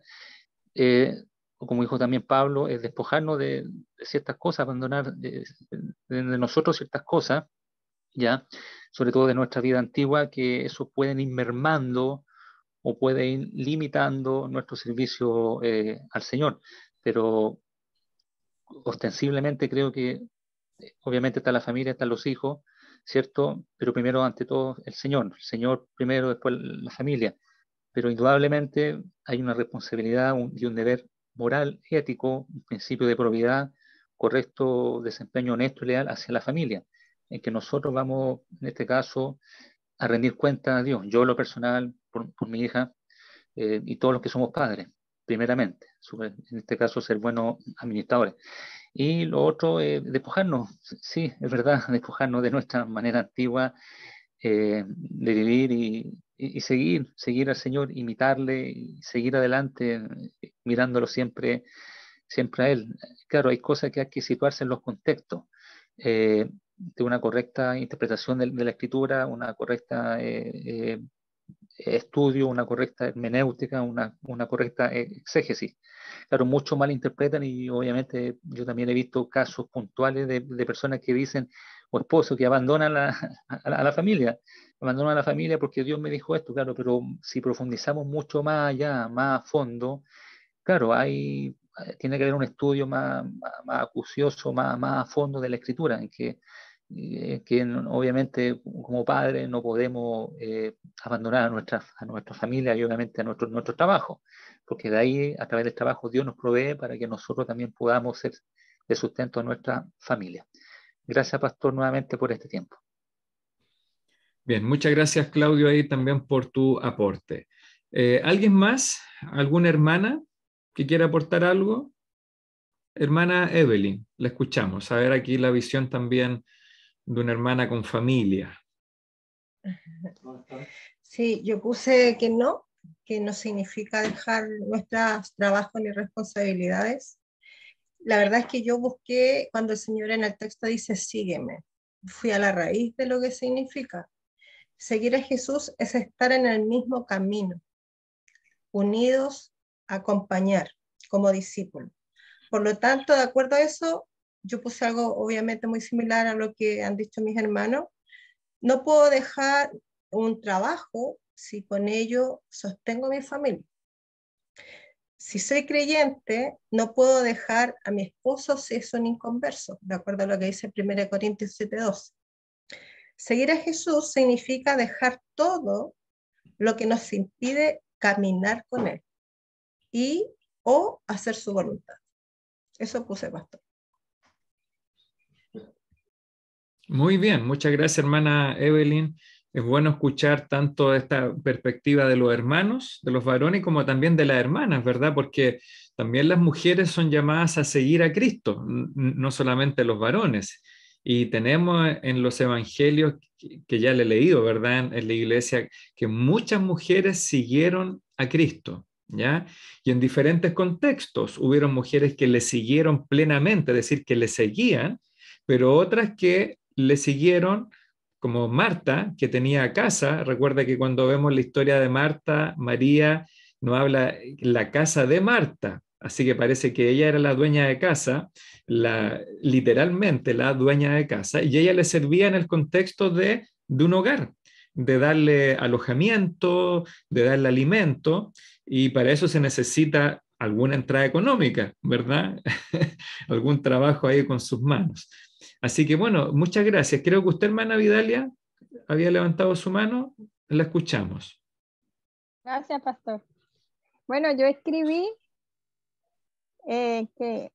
como dijo también Pablo, es despojarnos de ciertas cosas, abandonar de nosotros ciertas cosas, ya, sobre todo de nuestra vida antigua, que eso pueden ir mermando o puede ir limitando nuestro servicio al Señor. Pero ostensiblemente creo que obviamente está la familia, están los hijos, ¿cierto? Pero primero, ante todo, el Señor primero, después la familia. Pero indudablemente hay una responsabilidad y un deber moral, ético, un principio de probidad, correcto desempeño honesto y leal hacia la familia, en que nosotros vamos, en este caso, a rendir cuenta a Dios. Yo, lo personal, por mi hija, y todos los que somos padres, primeramente, en este caso, ser buenos administradores. Y lo otro, despojarnos, sí, es verdad, despojarnos de nuestra manera antigua de vivir y seguir al Señor, imitarle y seguir adelante, mirándolo siempre a Él. Claro, hay cosas que hay que situarse en los contextos, de una correcta interpretación de la Escritura, una correcta estudio, una correcta hermenéutica, una correcta exégesis. Claro, muchos malinterpretan, y obviamente yo también he visto casos puntuales de personas que dicen, o esposos que abandonan a la familia, abandonan a la familia porque Dios me dijo esto, claro, pero si profundizamos mucho más allá, más a fondo, claro, tiene que haber un estudio más acucioso, más a fondo de la Escritura, en que obviamente como padres no podemos abandonar a nuestra familia y obviamente a nuestro trabajo, porque de ahí, a través del trabajo, Dios nos provee para que nosotros también podamos ser de sustento a nuestra familia. Gracias, pastor, nuevamente por este tiempo. Bien, muchas gracias, Claudio, ahí también por tu aporte. ¿Alguien más? ¿Alguna hermana que quiera aportar algo? Hermana Evelyn, la escuchamos. A ver aquí la visión también de una hermana con familia. Sí, yo puse que no significa dejar nuestros trabajos ni responsabilidades. La verdad es que yo busqué, cuando el Señor en el texto dice sígueme, fui a la raíz de lo que significa. Seguir a Jesús es estar en el mismo camino, unidos, acompañar como discípulos. Por lo tanto, de acuerdo a eso, yo puse algo obviamente muy similar a lo que han dicho mis hermanos. No puedo dejar un trabajo si con ello sostengo a mi familia. Si soy creyente, no puedo dejar a mi esposo si es un inconverso, de acuerdo a lo que dice 1 Corintios 7:12. Seguir a Jesús significa dejar todo lo que nos impide caminar con Él o hacer su voluntad. Eso puse, pastor. Muy bien, muchas gracias, hermana Evelyn. Es bueno escuchar tanto esta perspectiva de los hermanos, de los varones, como también de las hermanas, ¿verdad? Porque también las mujeres son llamadas a seguir a Cristo, no solamente los varones. Y tenemos en los evangelios, que ya le he leído, ¿verdad? En la iglesia, que muchas mujeres siguieron a Cristo, ¿ya? Y en diferentes contextos hubieron mujeres que le siguieron plenamente, es decir, que le seguían, pero otras que le siguieron, como Marta, que tenía casa. Recuerda que cuando vemos la historia de Marta, María nos habla la casa de Marta, así que parece que ella era la dueña de casa, literalmente la dueña de casa, y ella le servía en el contexto de un hogar, de darle alojamiento, de darle alimento, y para eso se necesita alguna entrada económica, ¿verdad? Algún trabajo ahí con sus manos. Así que bueno, muchas gracias. Creo que usted, hermana Vidalia, había levantado su mano. La escuchamos. Gracias, pastor. Bueno, yo escribí que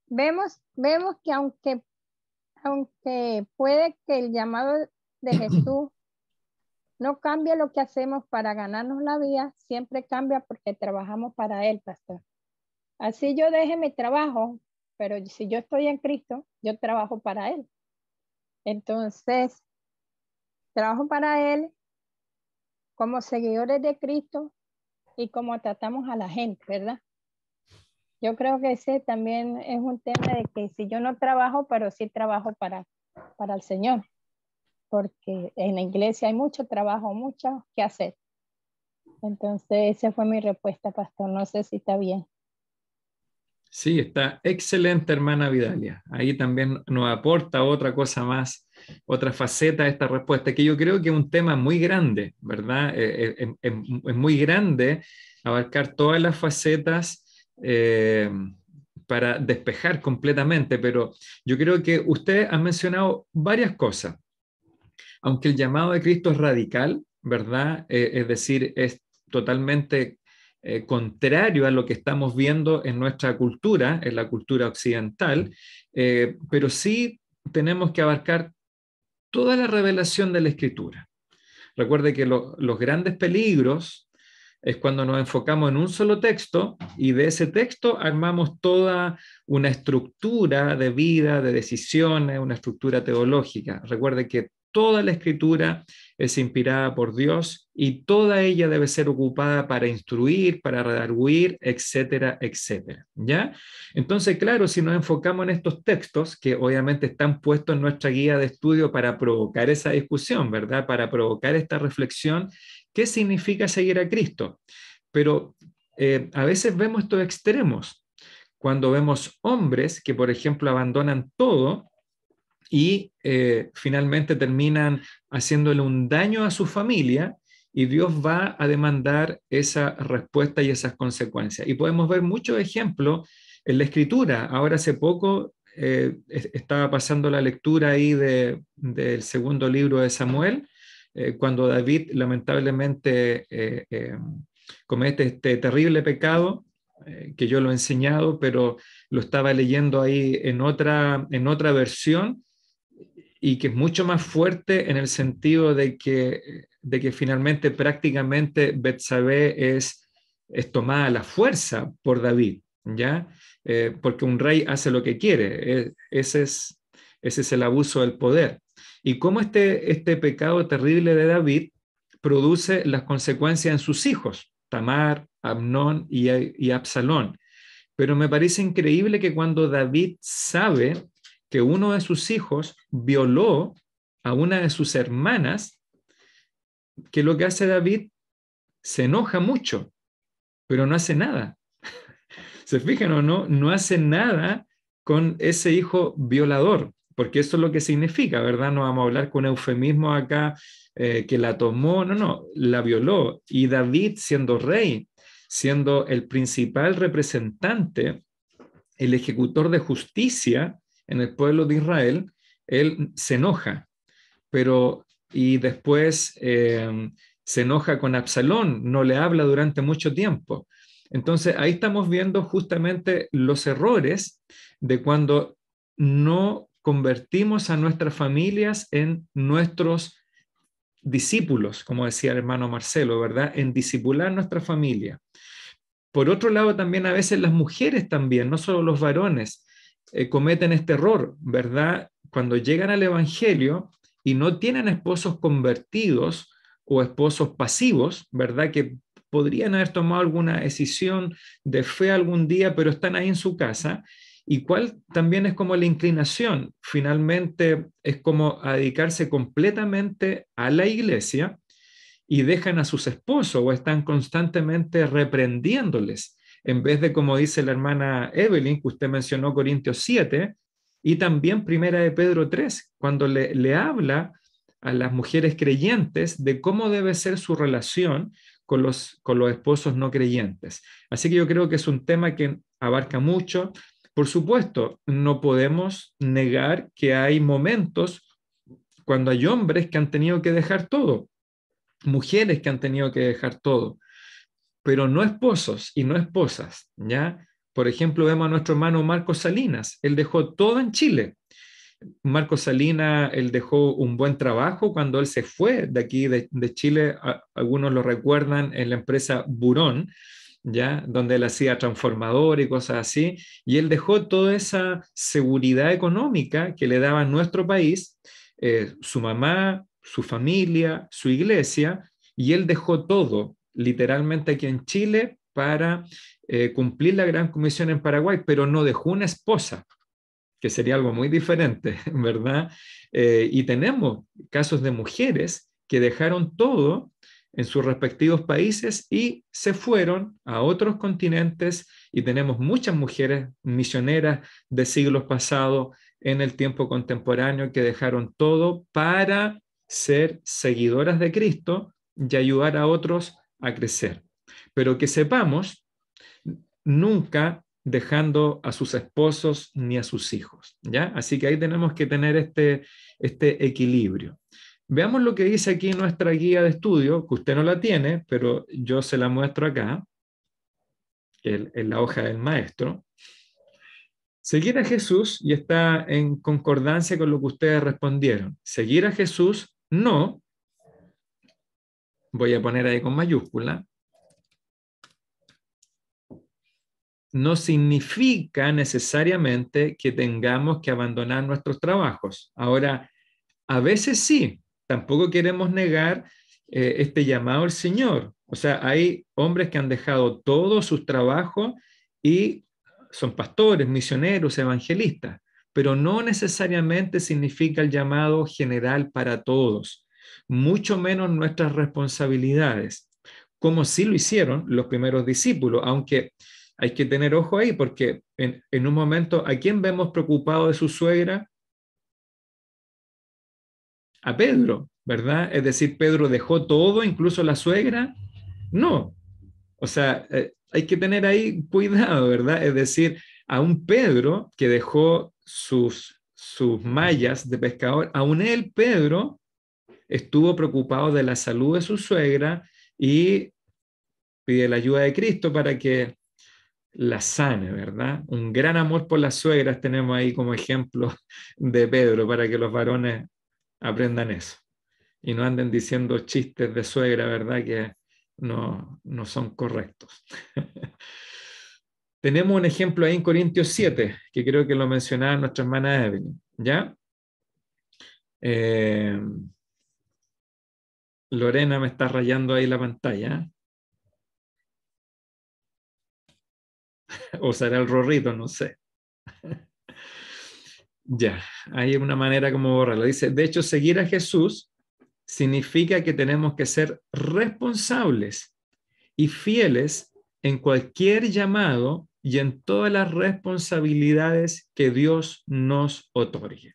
vemos que aunque puede que el llamado de Jesús no cambie lo que hacemos para ganarnos la vida, siempre cambia porque trabajamos para Él, pastor. Así yo deje mi trabajo, pero si yo estoy en Cristo, yo trabajo para Él. Entonces, trabajo para Él como seguidores de Cristo y como tratamos a la gente, ¿verdad? Yo creo que ese también es un tema de que si yo no trabajo, pero sí trabajo para el Señor, porque en la iglesia hay mucho trabajo, mucho que hacer. Entonces, esa fue mi respuesta, pastor. No sé si está bien. Sí, está excelente, hermana Vidalia. Ahí también nos aporta otra cosa más, otra faceta de esta respuesta, que yo creo que es un tema muy grande, ¿verdad? Es muy grande abarcar todas las facetas para despejar completamente, pero yo creo que usted ha mencionado varias cosas. Aunque el llamado de Cristo es radical, ¿verdad? Es decir, es totalmente contrario a lo que estamos viendo en nuestra cultura, en la cultura occidental, pero sí tenemos que abarcar toda la revelación de la Escritura. Recuerde que los grandes peligros es cuando nos enfocamos en un solo texto y de ese texto armamos toda una estructura de vida, de decisiones, una estructura teológica. Recuerde que toda la Escritura es inspirada por Dios y toda ella debe ser ocupada para instruir, para redarguir, etcétera, etcétera. ¿Ya? Entonces, claro, si nos enfocamos en estos textos, que obviamente están puestos en nuestra guía de estudio para provocar esa discusión, ¿verdad? Para provocar esta reflexión, ¿qué significa seguir a Cristo? Pero a veces vemos estos extremos. Cuando vemos hombres que, por ejemplo, abandonan todo y finalmente terminan haciéndole un daño a su familia, y Dios va a demandar esa respuesta y esas consecuencias. Y podemos ver muchos ejemplos en la Escritura. Ahora hace poco estaba pasando la lectura ahí del segundo libro de Samuel, cuando David lamentablemente comete este terrible pecado, que yo lo he enseñado, pero lo estaba leyendo ahí en otra versión, y que es mucho más fuerte en el sentido de que finalmente prácticamente Betsabé es tomada a la fuerza por David, ¿ya? Porque un rey hace lo que quiere, ese es el abuso del poder. Y cómo este pecado terrible de David produce las consecuencias en sus hijos, Tamar, Amnón y Absalón. Pero me parece increíble que cuando David sabe que uno de sus hijos violó a una de sus hermanas, que lo que hace David, se enoja mucho, pero no hace nada. ¿Se fijan o no? No hace nada con ese hijo violador, porque eso es lo que significa, ¿verdad? No vamos a hablar con eufemismo acá, que la tomó, no, la violó. Y David, siendo rey, siendo el principal representante, el ejecutor de justicia en el pueblo de Israel, él se enoja, y después se enoja con Absalón, no le habla durante mucho tiempo. Entonces ahí estamos viendo justamente los errores de cuando no convertimos a nuestras familias en nuestros discípulos, como decía el hermano Marcelo, ¿verdad? En discipular nuestra familia. Por otro lado, también a veces las mujeres también, no solo los varones, cometen este error, ¿verdad? Cuando llegan al Evangelio y no tienen esposos convertidos o esposos pasivos, ¿verdad? Que podrían haber tomado alguna decisión de fe algún día, pero están ahí en su casa. Y cuál también es como la inclinación, finalmente es como a dedicarse completamente a la iglesia y dejan a sus esposos o están constantemente reprendiéndoles, en vez de, como dice la hermana Evelyn, que usted mencionó Corintios 7, y también Primera de Pedro 3, cuando le habla a las mujeres creyentes de cómo debe ser su relación con los esposos no creyentes. Así que yo creo que es un tema que abarca mucho. Por supuesto, no podemos negar que hay momentos cuando hay hombres que han tenido que dejar todo, mujeres que han tenido que dejar todo, pero no esposos y no esposas, ¿ya? Por ejemplo, vemos a nuestro hermano Marcos Salinas, él dejó todo en Chile. Marcos Salinas, él dejó un buen trabajo cuando él se fue de aquí, de Chile, algunos lo recuerdan en la empresa Burón, ¿ya? Donde él hacía transformador y cosas así, y él dejó toda esa seguridad económica que le daba nuestro país, su mamá, su familia, su iglesia, y él dejó todo, literalmente aquí en Chile, para cumplir la Gran Comisión en Paraguay, pero no dejó una esposa, que sería algo muy diferente, ¿verdad? Y tenemos casos de mujeres que dejaron todo en sus respectivos países y se fueron a otros continentes, y tenemos muchas mujeres misioneras de siglos pasados en el tiempo contemporáneo que dejaron todo para ser seguidoras de Cristo y ayudar a otros a crecer. Pero que sepamos, nunca dejando a sus esposos ni a sus hijos, ¿ya? Así que ahí tenemos que tener este equilibrio. Veamos lo que dice aquí nuestra guía de estudio, que usted no la tiene, pero yo se la muestro acá, en la hoja del maestro. Seguir a Jesús, y está en concordancia con lo que ustedes respondieron. Seguir a Jesús, no, voy a poner ahí con mayúscula, no significa necesariamente que tengamos que abandonar nuestros trabajos. Ahora, a veces sí, tampoco queremos negar este llamado al Señor. O sea, hay hombres que han dejado todos sus trabajos y son pastores, misioneros, evangelistas, pero no necesariamente significa el llamado general para todos, mucho menos nuestras responsabilidades, como sí lo hicieron los primeros discípulos, aunque hay que tener ojo ahí, porque en un momento, ¿a quién vemos preocupado de su suegra? A Pedro, ¿verdad? Es decir, Pedro dejó todo, incluso la suegra. No. O sea, hay que tener ahí cuidado, ¿verdad? Es decir, a un Pedro que dejó sus mallas de pescador, aún él, Pedro, estuvo preocupado de la salud de su suegra y pide la ayuda de Cristo para que la sane, ¿verdad? Un gran amor por las suegras tenemos ahí como ejemplo de Pedro, para que los varones aprendan eso y no anden diciendo chistes de suegra, ¿verdad? Que no son correctos. Tenemos un ejemplo ahí en Corintios 7, que creo que lo mencionaba nuestra hermana Evelyn, ¿ya? Lorena me está rayando ahí la pantalla. O será el Rorrito, no sé. Ya, hay una manera como borrarlo. Dice, de hecho, seguir a Jesús significa que tenemos que ser responsables y fieles en cualquier llamado y en todas las responsabilidades que Dios nos otorgue.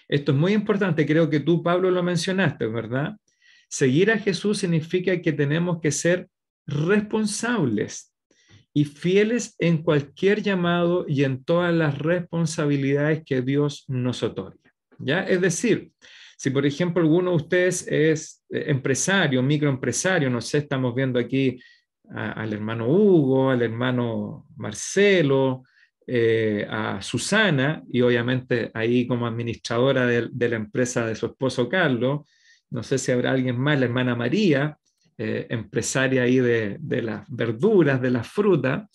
Esto es muy importante, creo que tú, Pablo, lo mencionaste, ¿verdad? Seguir a Jesús significa que tenemos que ser responsables y fieles en cualquier llamado y en todas las responsabilidades que Dios nos otorga, ¿ya? Es decir, si por ejemplo alguno de ustedes es empresario, microempresario, no sé, estamos viendo aquí al hermano Hugo, al hermano Marcelo, a Susana, y obviamente ahí como administradora de la empresa de su esposo Carlos, no sé si habrá alguien más, la hermana María, empresaria ahí de las verduras, de las frutas.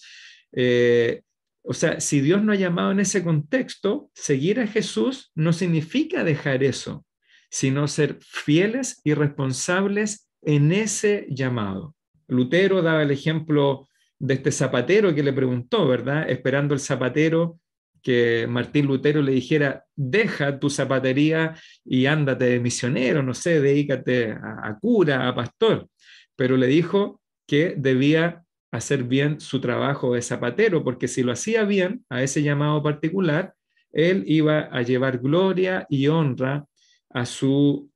O sea, si Dios nos ha llamado en ese contexto, seguir a Jesús no significa dejar eso, sino ser fieles y responsables en ese llamado. Lutero daba el ejemplo de este zapatero que le preguntó, ¿verdad? Esperando el zapatero que Martín Lutero le dijera, deja tu zapatería y ándate de misionero, no sé, dedícate a cura, a pastor. Pero le dijo que debía hacer bien su trabajo de zapatero, porque si lo hacía bien a ese llamado particular, él iba a llevar gloria y honra a su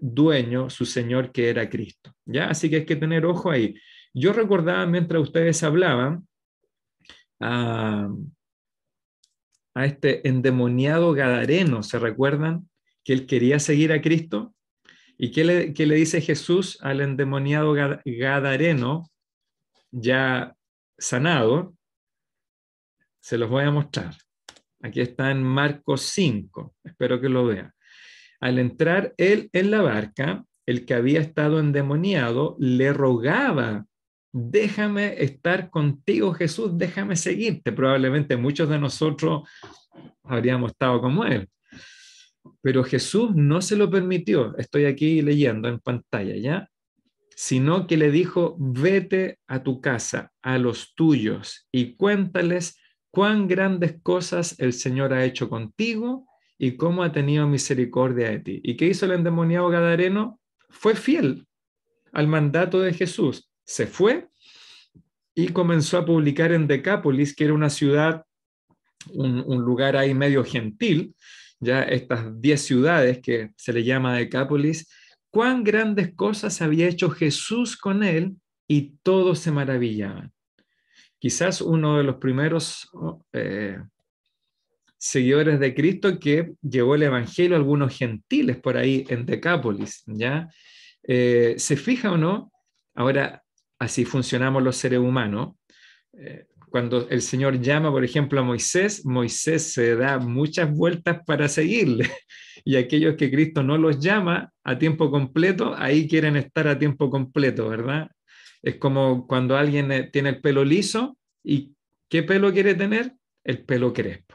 dueño, su Señor, que era Cristo, ¿ya? Así que hay que tener ojo ahí. Yo recordaba mientras ustedes hablaban a este endemoniado gadareno, ¿se recuerdan? Que él quería seguir a Cristo. ¿Y qué le dice Jesús al endemoniado gadareno ya sanado? Se los voy a mostrar. Aquí está en Marcos 5, espero que lo vean. Al entrar él en la barca, el que había estado endemoniado le rogaba, déjame estar contigo, Jesús, déjame seguirte. Probablemente muchos de nosotros habríamos estado como él. Pero Jesús no se lo permitió, estoy aquí leyendo en pantalla, ¿ya? Sino que le dijo, vete a tu casa, a los tuyos, y cuéntales cuán grandes cosas el Señor ha hecho contigo y cómo ha tenido misericordia de ti. ¿Y qué hizo el endemoniado gadareno? Fue fiel al mandato de Jesús. Se fue y comenzó a publicar en Decápolis, que era una ciudad, un lugar ahí medio gentil, ya estas 10 ciudades que se le llama Decápolis, cuán grandes cosas había hecho Jesús con él y todos se maravillaban. Quizás uno de los primeros seguidores de Cristo que llevó el evangelio a algunos gentiles por ahí en Decápolis, ¿ya? ¿Se fija o no? Ahora, así funcionamos los seres humanos. Cuando el Señor llama, por ejemplo, a Moisés, Moisés se da muchas vueltas para seguirle. Y aquellos que Cristo no los llama a tiempo completo, ahí quieren estar a tiempo completo, ¿verdad? Es como cuando alguien tiene el pelo liso, ¿y qué pelo quiere tener? El pelo crespo.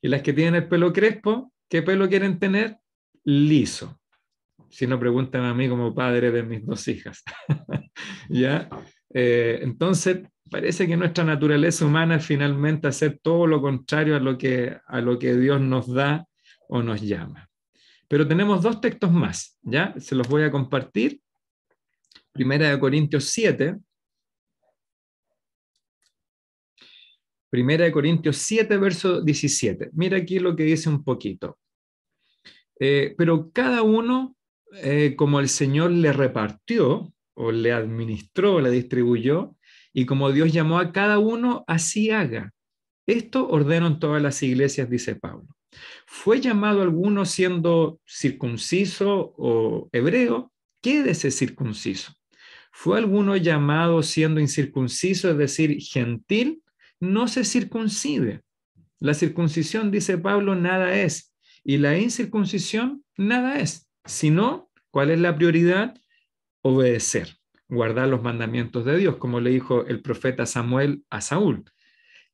Y las que tienen el pelo crespo, ¿qué pelo quieren tener? Liso. Si no, pregúntame a mí como padre de mis 2 hijas. ¿Ya? Entonces, parece que nuestra naturaleza humana es finalmente hacer todo lo contrario a lo que Dios nos da o nos llama. Pero tenemos 2 textos más, ¿ya? Se los voy a compartir. Primera de Corintios 7. Primera de Corintios 7, verso 17. Mira aquí lo que dice un poquito. Pero cada uno, como el Señor le repartió, o le administró, le distribuyó, y como Dios llamó a cada uno, así haga. Esto ordeno en todas las iglesias, dice Pablo. ¿Fue llamado alguno siendo circunciso o hebreo? Quédese circunciso. ¿Fue alguno llamado siendo incircunciso, es decir, gentil? No se circuncide. La circuncisión, dice Pablo, nada es. Y la incircuncisión, nada es. Sino, ¿cuál es la prioridad? Obedecer, guardar los mandamientos de Dios, como le dijo el profeta Samuel a Saúl.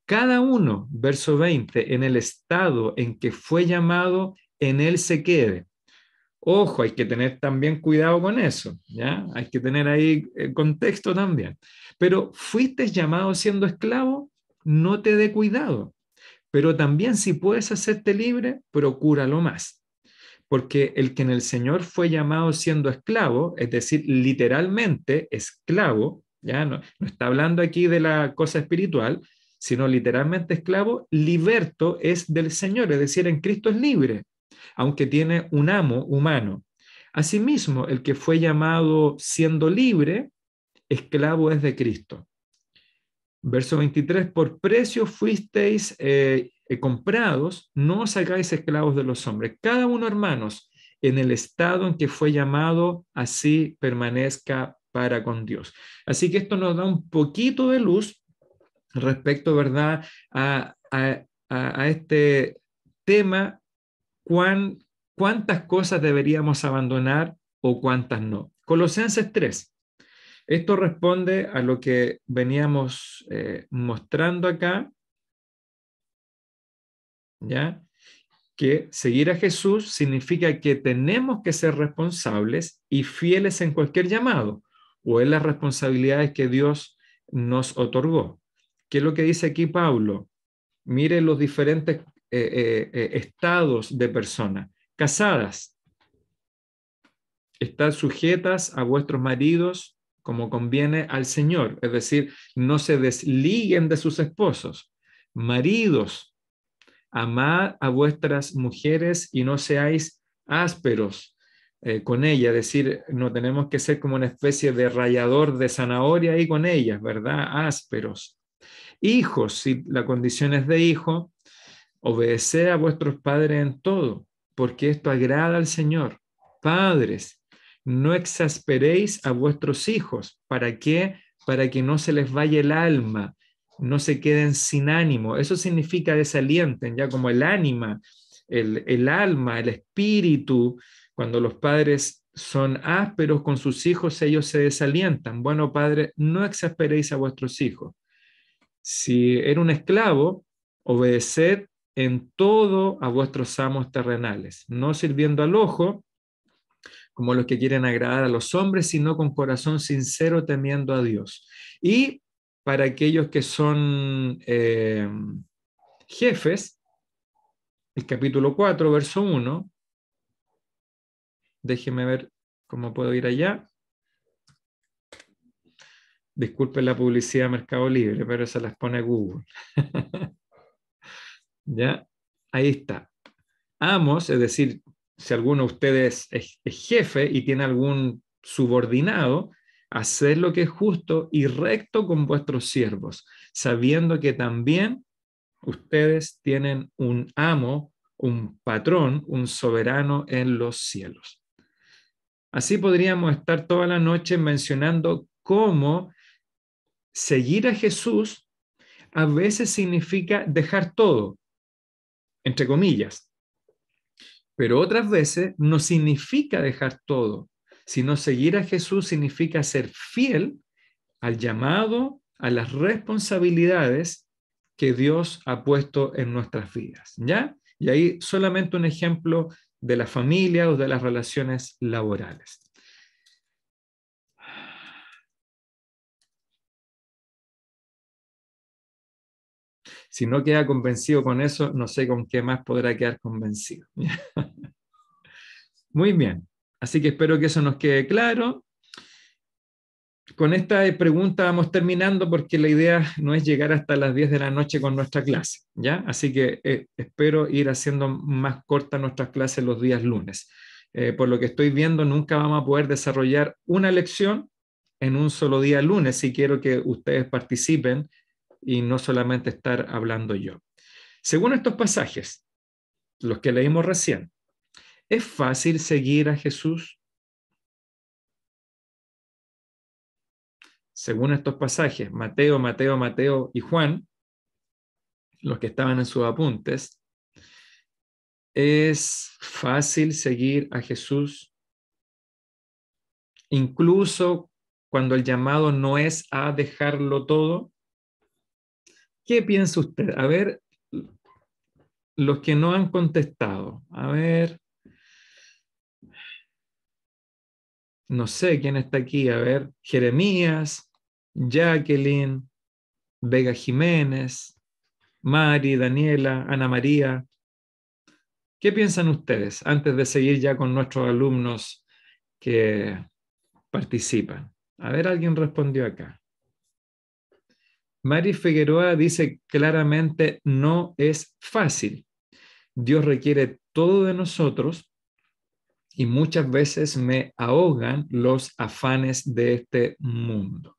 Cada uno, verso 20, en el estado en que fue llamado, en él se quede. Ojo, hay que tener también cuidado con eso, ¿ya? Hay que tener ahí contexto también. Pero fuiste llamado siendo esclavo, no te dé cuidado. Pero también si puedes hacerte libre, procúralo más. Porque el que en el Señor fue llamado siendo esclavo, es decir, literalmente esclavo, ya no está hablando aquí de la cosa espiritual, sino literalmente esclavo, liberto es del Señor, es decir, en Cristo es libre, aunque tiene un amo humano. Asimismo, el que fue llamado siendo libre, esclavo es de Cristo. Verso 23, por precio fuisteis comprados, no os hagáis esclavos de los hombres. Cada uno, hermanos, en el estado en que fue llamado, así permanezca para con Dios. Así que esto nos da un poquito de luz respecto, ¿verdad?, a este tema, cuántas cosas deberíamos abandonar o cuántas no. Colosenses 3. Esto responde a lo que veníamos mostrando acá, ¿ya? Que seguir a Jesús significa que tenemos que ser responsables y fieles en cualquier llamado o en las responsabilidades que Dios nos otorgó. ¿Qué es lo que dice aquí Pablo? Mire los diferentes estados de personas. Casadas, estad sujetas a vuestros maridos como conviene al Señor, es decir, no se desliguen de sus esposos. Maridos, amad a vuestras mujeres y no seáis ásperos con ellas, es decir, no tenemos que ser como una especie de rallador de zanahoria ahí con ellas, ¿verdad? Ásperos. Hijos, si la condición es de hijo, obedeced a vuestros padres en todo, porque esto agrada al Señor. Padres, no exasperéis a vuestros hijos. ¿Para qué? Para que no se les vaya el alma, no se queden sin ánimo. Eso significa desalienten, ya como el ánima, el alma, el espíritu. Cuando los padres son ásperos con sus hijos, ellos se desalientan. Bueno, padre, no exasperéis a vuestros hijos. Si era un esclavo, obedeced en todo a vuestros amos terrenales, no sirviendo al ojo, como los que quieren agradar a los hombres, sino con corazón sincero, temiendo a Dios. Y para aquellos que son jefes, el capítulo 4, verso 1, déjeme ver cómo puedo ir allá. Disculpen la publicidad de Mercado Libre, pero se las pone Google. ¿Ya? Ahí está. Amos, es decir, si alguno de ustedes es jefe y tiene algún subordinado, haced lo que es justo y recto con vuestros siervos, sabiendo que también ustedes tienen un amo, un patrón, un soberano en los cielos. Así podríamos estar toda la noche mencionando cómo seguir a Jesús a veces significa dejar todo, entre comillas. Pero otras veces no significa dejar todo, sino seguir a Jesús significa ser fiel al llamado, a las responsabilidades que Dios ha puesto en nuestras vidas, ¿ya? Y ahí solamente un ejemplo de la familia o de las relaciones laborales. Si no queda convencido con eso, no sé con qué más podrá quedar convencido. Muy bien, así que espero que eso nos quede claro. Con esta pregunta vamos terminando porque la idea no es llegar hasta las 10 de la noche con nuestra clase, ¿ya? Así que espero ir haciendo más cortas nuestras clases los días lunes. Por lo que estoy viendo, nunca vamos a poder desarrollar una lección en un solo día lunes, si quiero que ustedes participen y no solamente estar hablando yo. Según estos pasajes, los que leímos recién, ¿es fácil seguir a Jesús? Según estos pasajes, Mateo, Mateo, Mateo y Juan, los que estaban en sus apuntes, ¿es fácil seguir a Jesús? Incluso cuando el llamado no es a dejarlo todo. ¿Qué piensa usted? A ver, los que no han contestado. A ver. No sé quién está aquí. A ver, Jeremías, Jacqueline, Vega Jiménez, Mari, Daniela, Ana María. ¿Qué piensan ustedes antes de seguir ya con nuestros alumnos que participan? A ver, alguien respondió acá. Mari Figueroa dice claramente, no es fácil. Dios requiere todo de nosotros y muchas veces me ahogan los afanes de este mundo.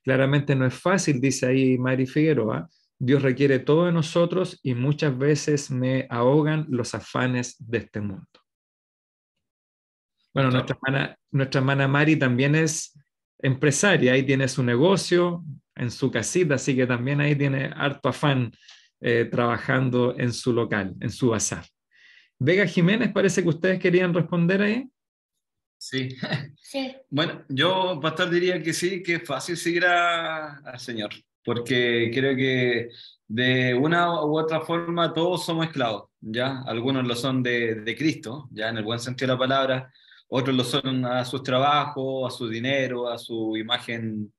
Claramente no es fácil, dice ahí Mari Figueroa. Dios requiere todo de nosotros y muchas veces me ahogan los afanes de este mundo. Bueno, nuestra hermana Mari también es empresaria, ahí tiene su negocio en su casita, así que también ahí tiene harto afán trabajando en su local, en su bazar. Vega Jiménez, parece que ustedes querían responder ahí. Sí. Sí. Bueno, yo, pastor, diría que sí, que es fácil seguir al Señor, porque creo que de una u otra forma todos somos esclavos, ¿ya? Algunos lo son de Cristo, ya en el buen sentido de la palabra, otros lo son a sus trabajos, a su dinero, a su imagen,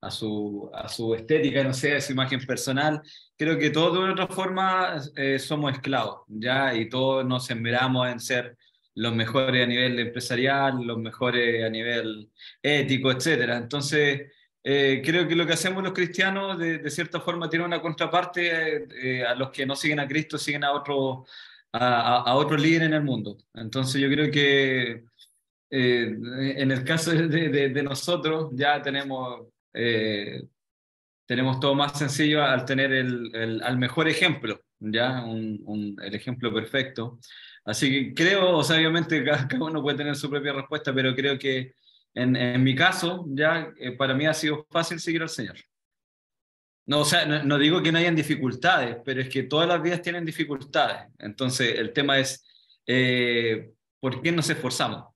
a su estética, no sé, a su imagen personal. Creo que todos de una u otra forma somos esclavos, ¿ya? Y todos nos esmeramos en ser los mejores a nivel empresarial, los mejores a nivel ético, etcétera. Entonces, creo que lo que hacemos los cristianos, de cierta forma, tiene una contraparte. A los que no siguen a Cristo, siguen a otro líder en el mundo. Entonces, yo creo que en el caso de nosotros, ya tenemos todo más sencillo al tener al mejor ejemplo, ¿ya? El ejemplo perfecto. Así que creo, o sea, obviamente cada uno puede tener su propia respuesta, pero creo que en mi caso, ya para mí ha sido fácil seguir al Señor. No, o sea, no digo que no hayan dificultades, pero es que todas las vidas tienen dificultades. Entonces, el tema es, ¿por qué nos esforzamos?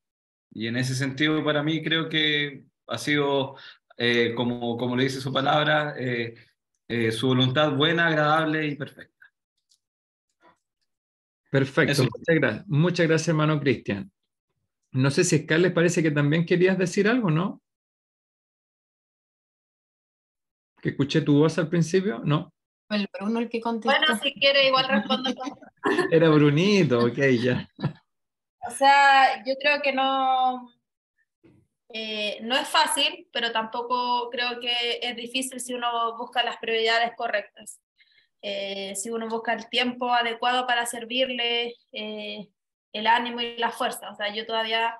Y en ese sentido, para mí, creo que ha sido, como le dice su palabra, su voluntad buena, agradable y perfecta. Perfecto, Eso. muchas gracias, hermano Cristian. No sé si Scarlett parece que también querías decir algo, ¿no? Que escuché tu voz al principio, ¿no? El Bruno el que contestó. Bueno, si quiere, igual respondo. Era Brunito, ok, ya. O sea, yo creo que no es fácil, pero tampoco creo que es difícil si uno busca las prioridades correctas. Si uno busca el tiempo adecuado para servirle, el ánimo y la fuerza. O sea, yo todavía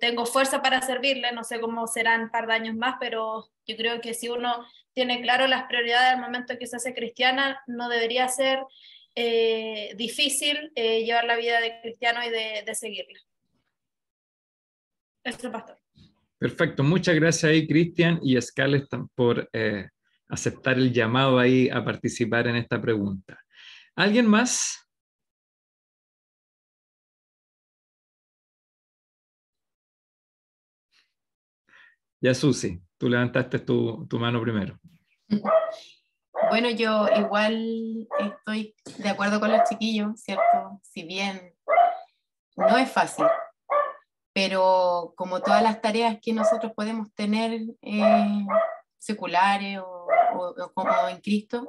tengo fuerza para servirle, no sé cómo serán un par de años más, pero yo creo que si uno tiene claro las prioridades al momento que se hace cristiana, no debería ser difícil llevar la vida de cristiano y de seguirla. Eso, pastor. Perfecto, muchas gracias ahí, Cristian y Scarlett, por aceptar el llamado ahí a participar en esta pregunta. ¿Alguien más? Ya, Susi, tú levantaste tu mano primero. Bueno, yo igual estoy de acuerdo con los chiquillos, ¿cierto? Si bien no es fácil, pero como todas las tareas que nosotros podemos tener seculares o como en Cristo,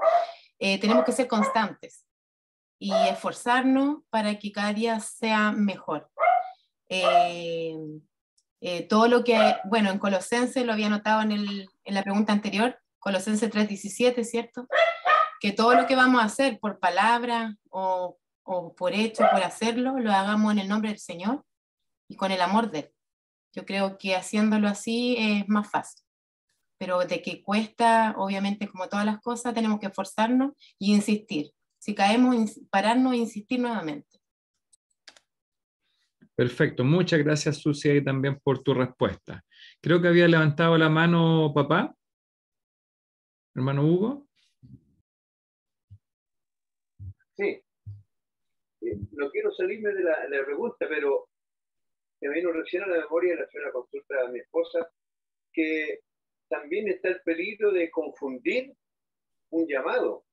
tenemos que ser constantes y esforzarnos para que cada día sea mejor. Todo lo que, bueno, en Colosenses lo había notado en la pregunta anterior, Colosenses 3:17, ¿cierto? Que todo lo que vamos a hacer por palabra o por hecho, por hacerlo, lo hagamos en el nombre del Señor y con el amor de Él. Yo creo que haciéndolo así es más fácil. Pero de que cuesta, obviamente, como todas las cosas, tenemos que esforzarnos y insistir. Si caemos, pararnos e insistir nuevamente. Perfecto, muchas gracias, Susi, ahí también por tu respuesta. Creo que había levantado la mano papá, hermano Hugo. Sí, no quiero salirme de la pregunta, pero me vino recién a la memoria, le hice una consulta a mi esposa, que también está el peligro de confundir un llamado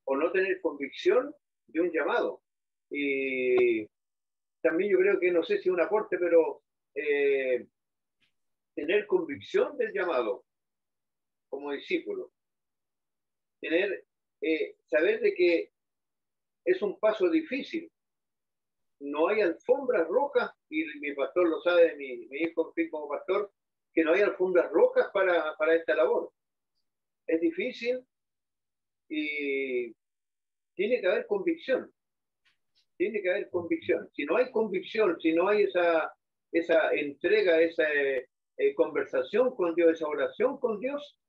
o no tener convicción de un llamado. Y también yo creo que, no sé si es un aporte, pero tener convicción del llamado como discípulo, saber de que es un paso difícil, no hay alfombras rojas, y mi pastor lo sabe, mi hijo en fin como pastor, que no hay alfombras rojas para esta labor. Es difícil y tiene que haber convicción. Tiene que haber convicción. Si no hay convicción, si no hay esa entrega, esa conversación con Dios, esa oración con Dios,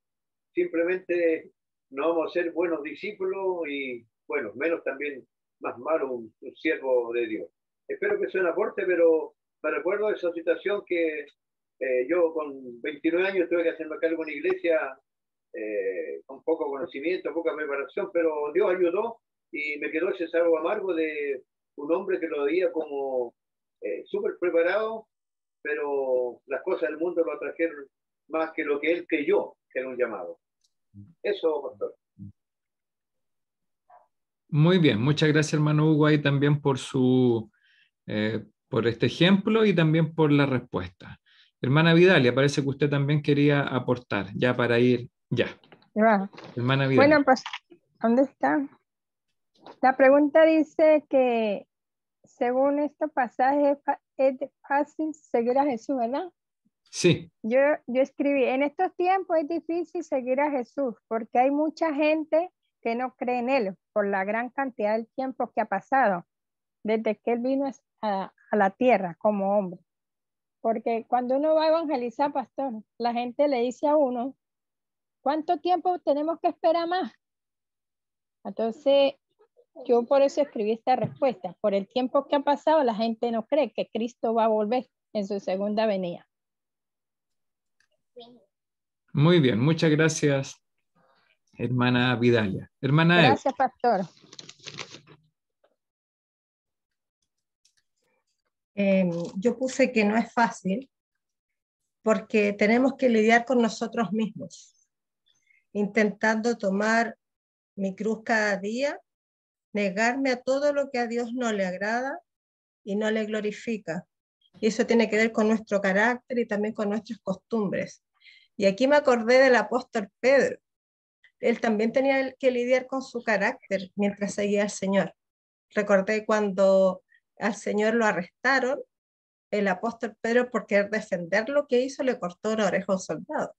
simplemente no vamos a ser buenos discípulos y, bueno, menos también más malo un siervo de Dios. Espero que sea un aporte, pero me recuerdo de esa situación que yo con 29 años tuve que hacerme cargo de una iglesia con poco conocimiento, poca preparación, pero Dios ayudó y me quedó ese sabor amargo de un hombre que lo veía como súper preparado, pero las cosas del mundo lo atrajeron más que lo que él creyó que era un llamado. Eso, pastor. Muy bien, muchas gracias, hermano Hugo, ahí también por por este ejemplo y también por la respuesta. Hermana Vidalia, parece que usted también quería aportar, ya para ir, ya. Hermana Vidalia. Bueno, pues, ¿dónde está? La pregunta dice que, según este pasaje, es fácil seguir a Jesús, ¿verdad? Sí. Yo escribí, en estos tiempos es difícil seguir a Jesús porque hay mucha gente que no cree en Él por la gran cantidad de tiempo que ha pasado desde que Él vino a la tierra como hombre. Porque cuando uno va a evangelizar, pastor, la gente le dice a uno, ¿cuánto tiempo tenemos que esperar más? Entonces, yo por eso escribí esta respuesta. Por el tiempo que ha pasado, la gente no cree que Cristo va a volver en su segunda venida. Muy bien, muchas gracias, hermana Vidalia. Hermana Eva. Gracias, pastor. Yo puse que no es fácil porque tenemos que lidiar con nosotros mismos, intentando tomar mi cruz cada día, negarme a todo lo que a Dios no le agrada y no le glorifica. Y eso tiene que ver con nuestro carácter y también con nuestras costumbres. Y aquí me acordé del apóstol Pedro. Él también tenía que lidiar con su carácter mientras seguía al Señor. Recordé cuando al Señor lo arrestaron, el apóstol Pedro, por querer defender lo que hizo, le cortó una oreja a un soldado.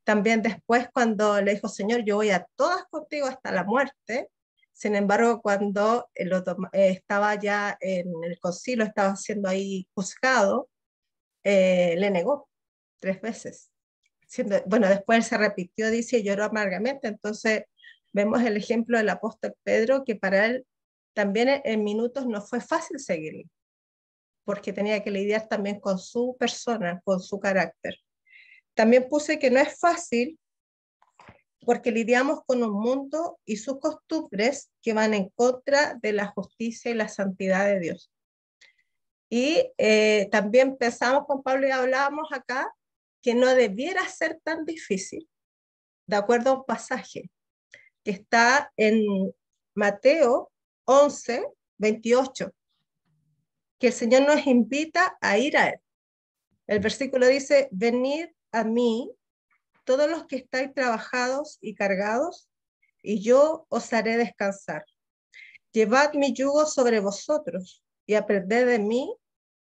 También después, cuando le dijo, Señor, yo voy a todas contigo hasta la muerte. Sin embargo, cuando estaba ya en el concilio, estaba siendo ahí juzgado, le negó 3 veces. Bueno, después él se repitió, dice, y lloró amargamente. Entonces, vemos el ejemplo del apóstol Pedro, que para él también en minutos no fue fácil seguirlo, porque tenía que lidiar también con su persona, con su carácter. También puse que no es fácil porque lidiamos con un mundo y sus costumbres que van en contra de la justicia y la santidad de Dios. Y también pensamos con Pablo y hablábamos acá que no debiera ser tan difícil, de acuerdo a un pasaje que está en Mateo 11, 28, que el Señor nos invita a ir a Él. El versículo dice, venid a mí, todos los que estáis trabajados y cargados, y yo os haré descansar. Llevad mi yugo sobre vosotros y aprended de mí,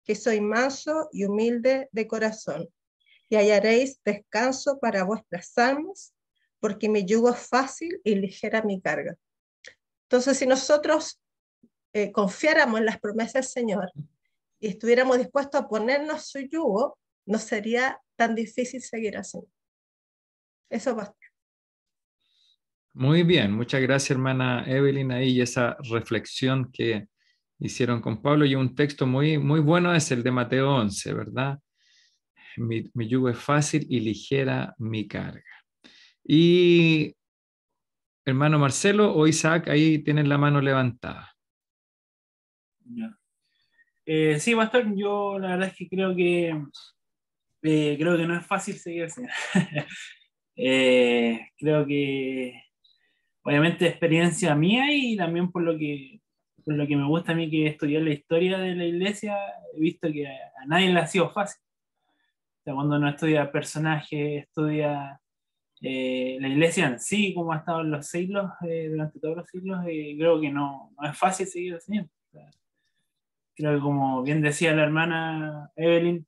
que soy manso y humilde de corazón, y hallaréis descanso para vuestras almas, porque mi yugo es fácil y ligera mi carga. Entonces, si nosotros confiáramos en las promesas del Señor y estuviéramos dispuestos a ponernos su yugo, no sería tan difícil seguir así. Eso basta. Muy bien, muchas gracias, hermana Evelyn, ahí y esa reflexión que hicieron con Pablo. Y un texto muy bueno es el de Mateo 11, ¿verdad? Mi yugo es fácil y ligera mi carga. Y hermano Marcelo o Isaac, ahí tienen la mano levantada. Ya. Sí, pastor, yo la verdad es que creo que no es fácil seguir así. Creo que obviamente experiencia mía y también por lo que me gusta a mí, que estudiar la historia de la iglesia, he visto que a nadie le ha sido fácil. O sea, cuando uno estudia personajes, estudia la iglesia en sí, como ha estado en los siglos, durante todos los siglos, creo que no es fácil seguir al Señor. O sea, creo que, como bien decía la hermana Evelyn,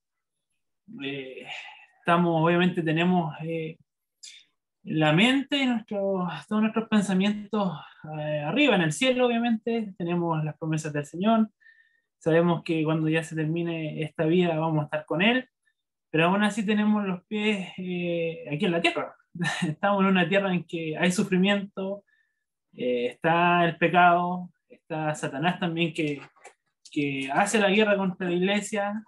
obviamente tenemos la mente y todos nuestros pensamientos arriba en el cielo, obviamente, tenemos las promesas del Señor, sabemos que cuando ya se termine esta vida vamos a estar con Él, pero aún así tenemos los pies aquí en la tierra. Estamos en una tierra en que hay sufrimiento, está el pecado, está Satanás también que hace la guerra contra la iglesia.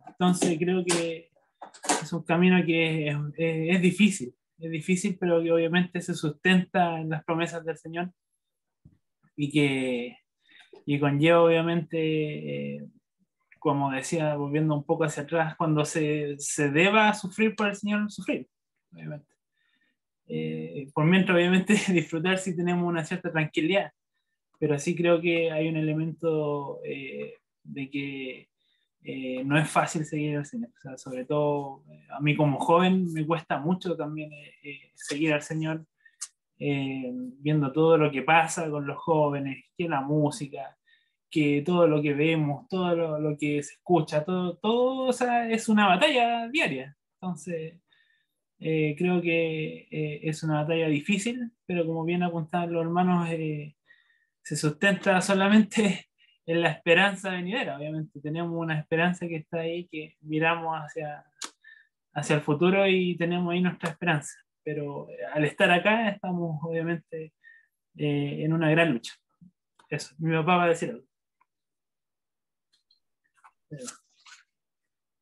Entonces creo que es un camino que es difícil, pero que obviamente se sustenta en las promesas del Señor y conlleva obviamente, como decía, volviendo un poco hacia atrás, cuando se deba sufrir por el Señor, sufrir, obviamente. Por mientras, obviamente, disfrutar si tenemos una cierta tranquilidad, pero sí creo que hay un elemento de que no es fácil seguir al Señor. O sea, sobre todo a mí como joven me cuesta mucho también seguir al Señor, viendo todo lo que pasa con los jóvenes, que la música, que todo lo que vemos, todo lo que se escucha, todo, o sea, es una batalla diaria. Entonces, creo que es una batalla difícil, pero como bien apuntaban los hermanos, se sustenta solamente en la esperanza venidera. Obviamente tenemos una esperanza que está ahí, que miramos hacia el futuro y tenemos ahí nuestra esperanza, pero al estar acá estamos obviamente en una gran lucha. Eso, mi papá va a decir algo.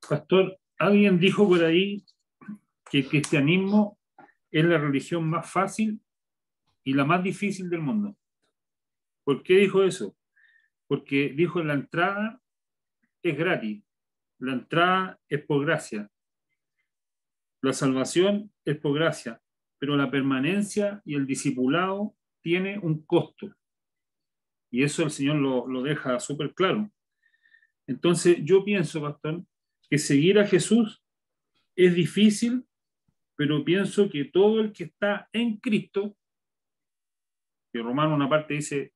Pastor, alguien dijo por ahí que el cristianismo es la religión más fácil y la más difícil del mundo. ¿Por qué dijo eso? Porque dijo la entrada es gratis, la entrada es por gracia, la salvación es por gracia, pero la permanencia y el discipulado tiene un costo. Y eso el Señor lo deja súper claro. Entonces yo pienso, pastor, que seguir a Jesús es difícil, pero pienso que todo el que está en Cristo, que Romano una parte dice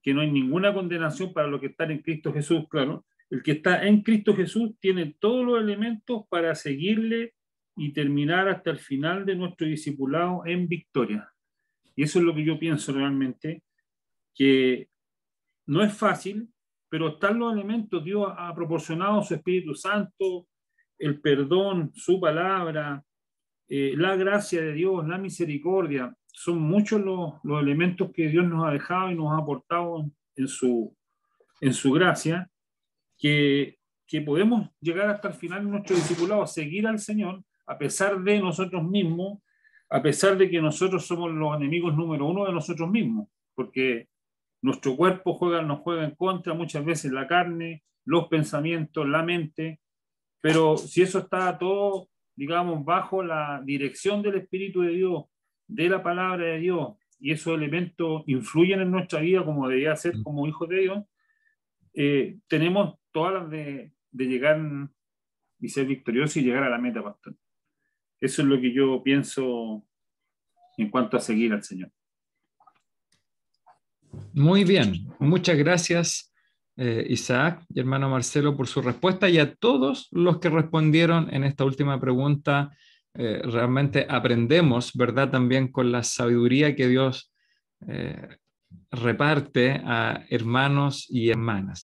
que no hay ninguna condenación para los que están en Cristo Jesús, claro, el que está en Cristo Jesús tiene todos los elementos para seguirle y terminar hasta el final de nuestro discipulado en victoria. Y eso es lo que yo pienso realmente, que no es fácil, pero están los elementos. Dios ha proporcionado su Espíritu Santo, el perdón, su palabra, la gracia de Dios, la misericordia. Son muchos los elementos que Dios nos ha dejado y nos ha aportado en su gracia, que podemos llegar hasta el final de nuestro discipulado, seguir al Señor, a pesar de nosotros mismos, a pesar de que nosotros somos los enemigos número uno de nosotros mismos, porque nuestro cuerpo nos juega en contra muchas veces, la carne, los pensamientos, la mente, pero si eso está todo, digamos, bajo la dirección del Espíritu de Dios, de la palabra de Dios, y esos elementos influyen en nuestra vida como debería ser como hijos de Dios, tenemos todas las de llegar y ser victoriosos y llegar a la meta, pastor. Eso es lo que yo pienso en cuanto a seguir al Señor. Muy bien, muchas gracias Isaac y hermano Marcelo por su respuesta, y a todos los que respondieron en esta última pregunta. Realmente aprendemos, ¿verdad?, también con la sabiduría que Dios reparte a hermanos y hermanas.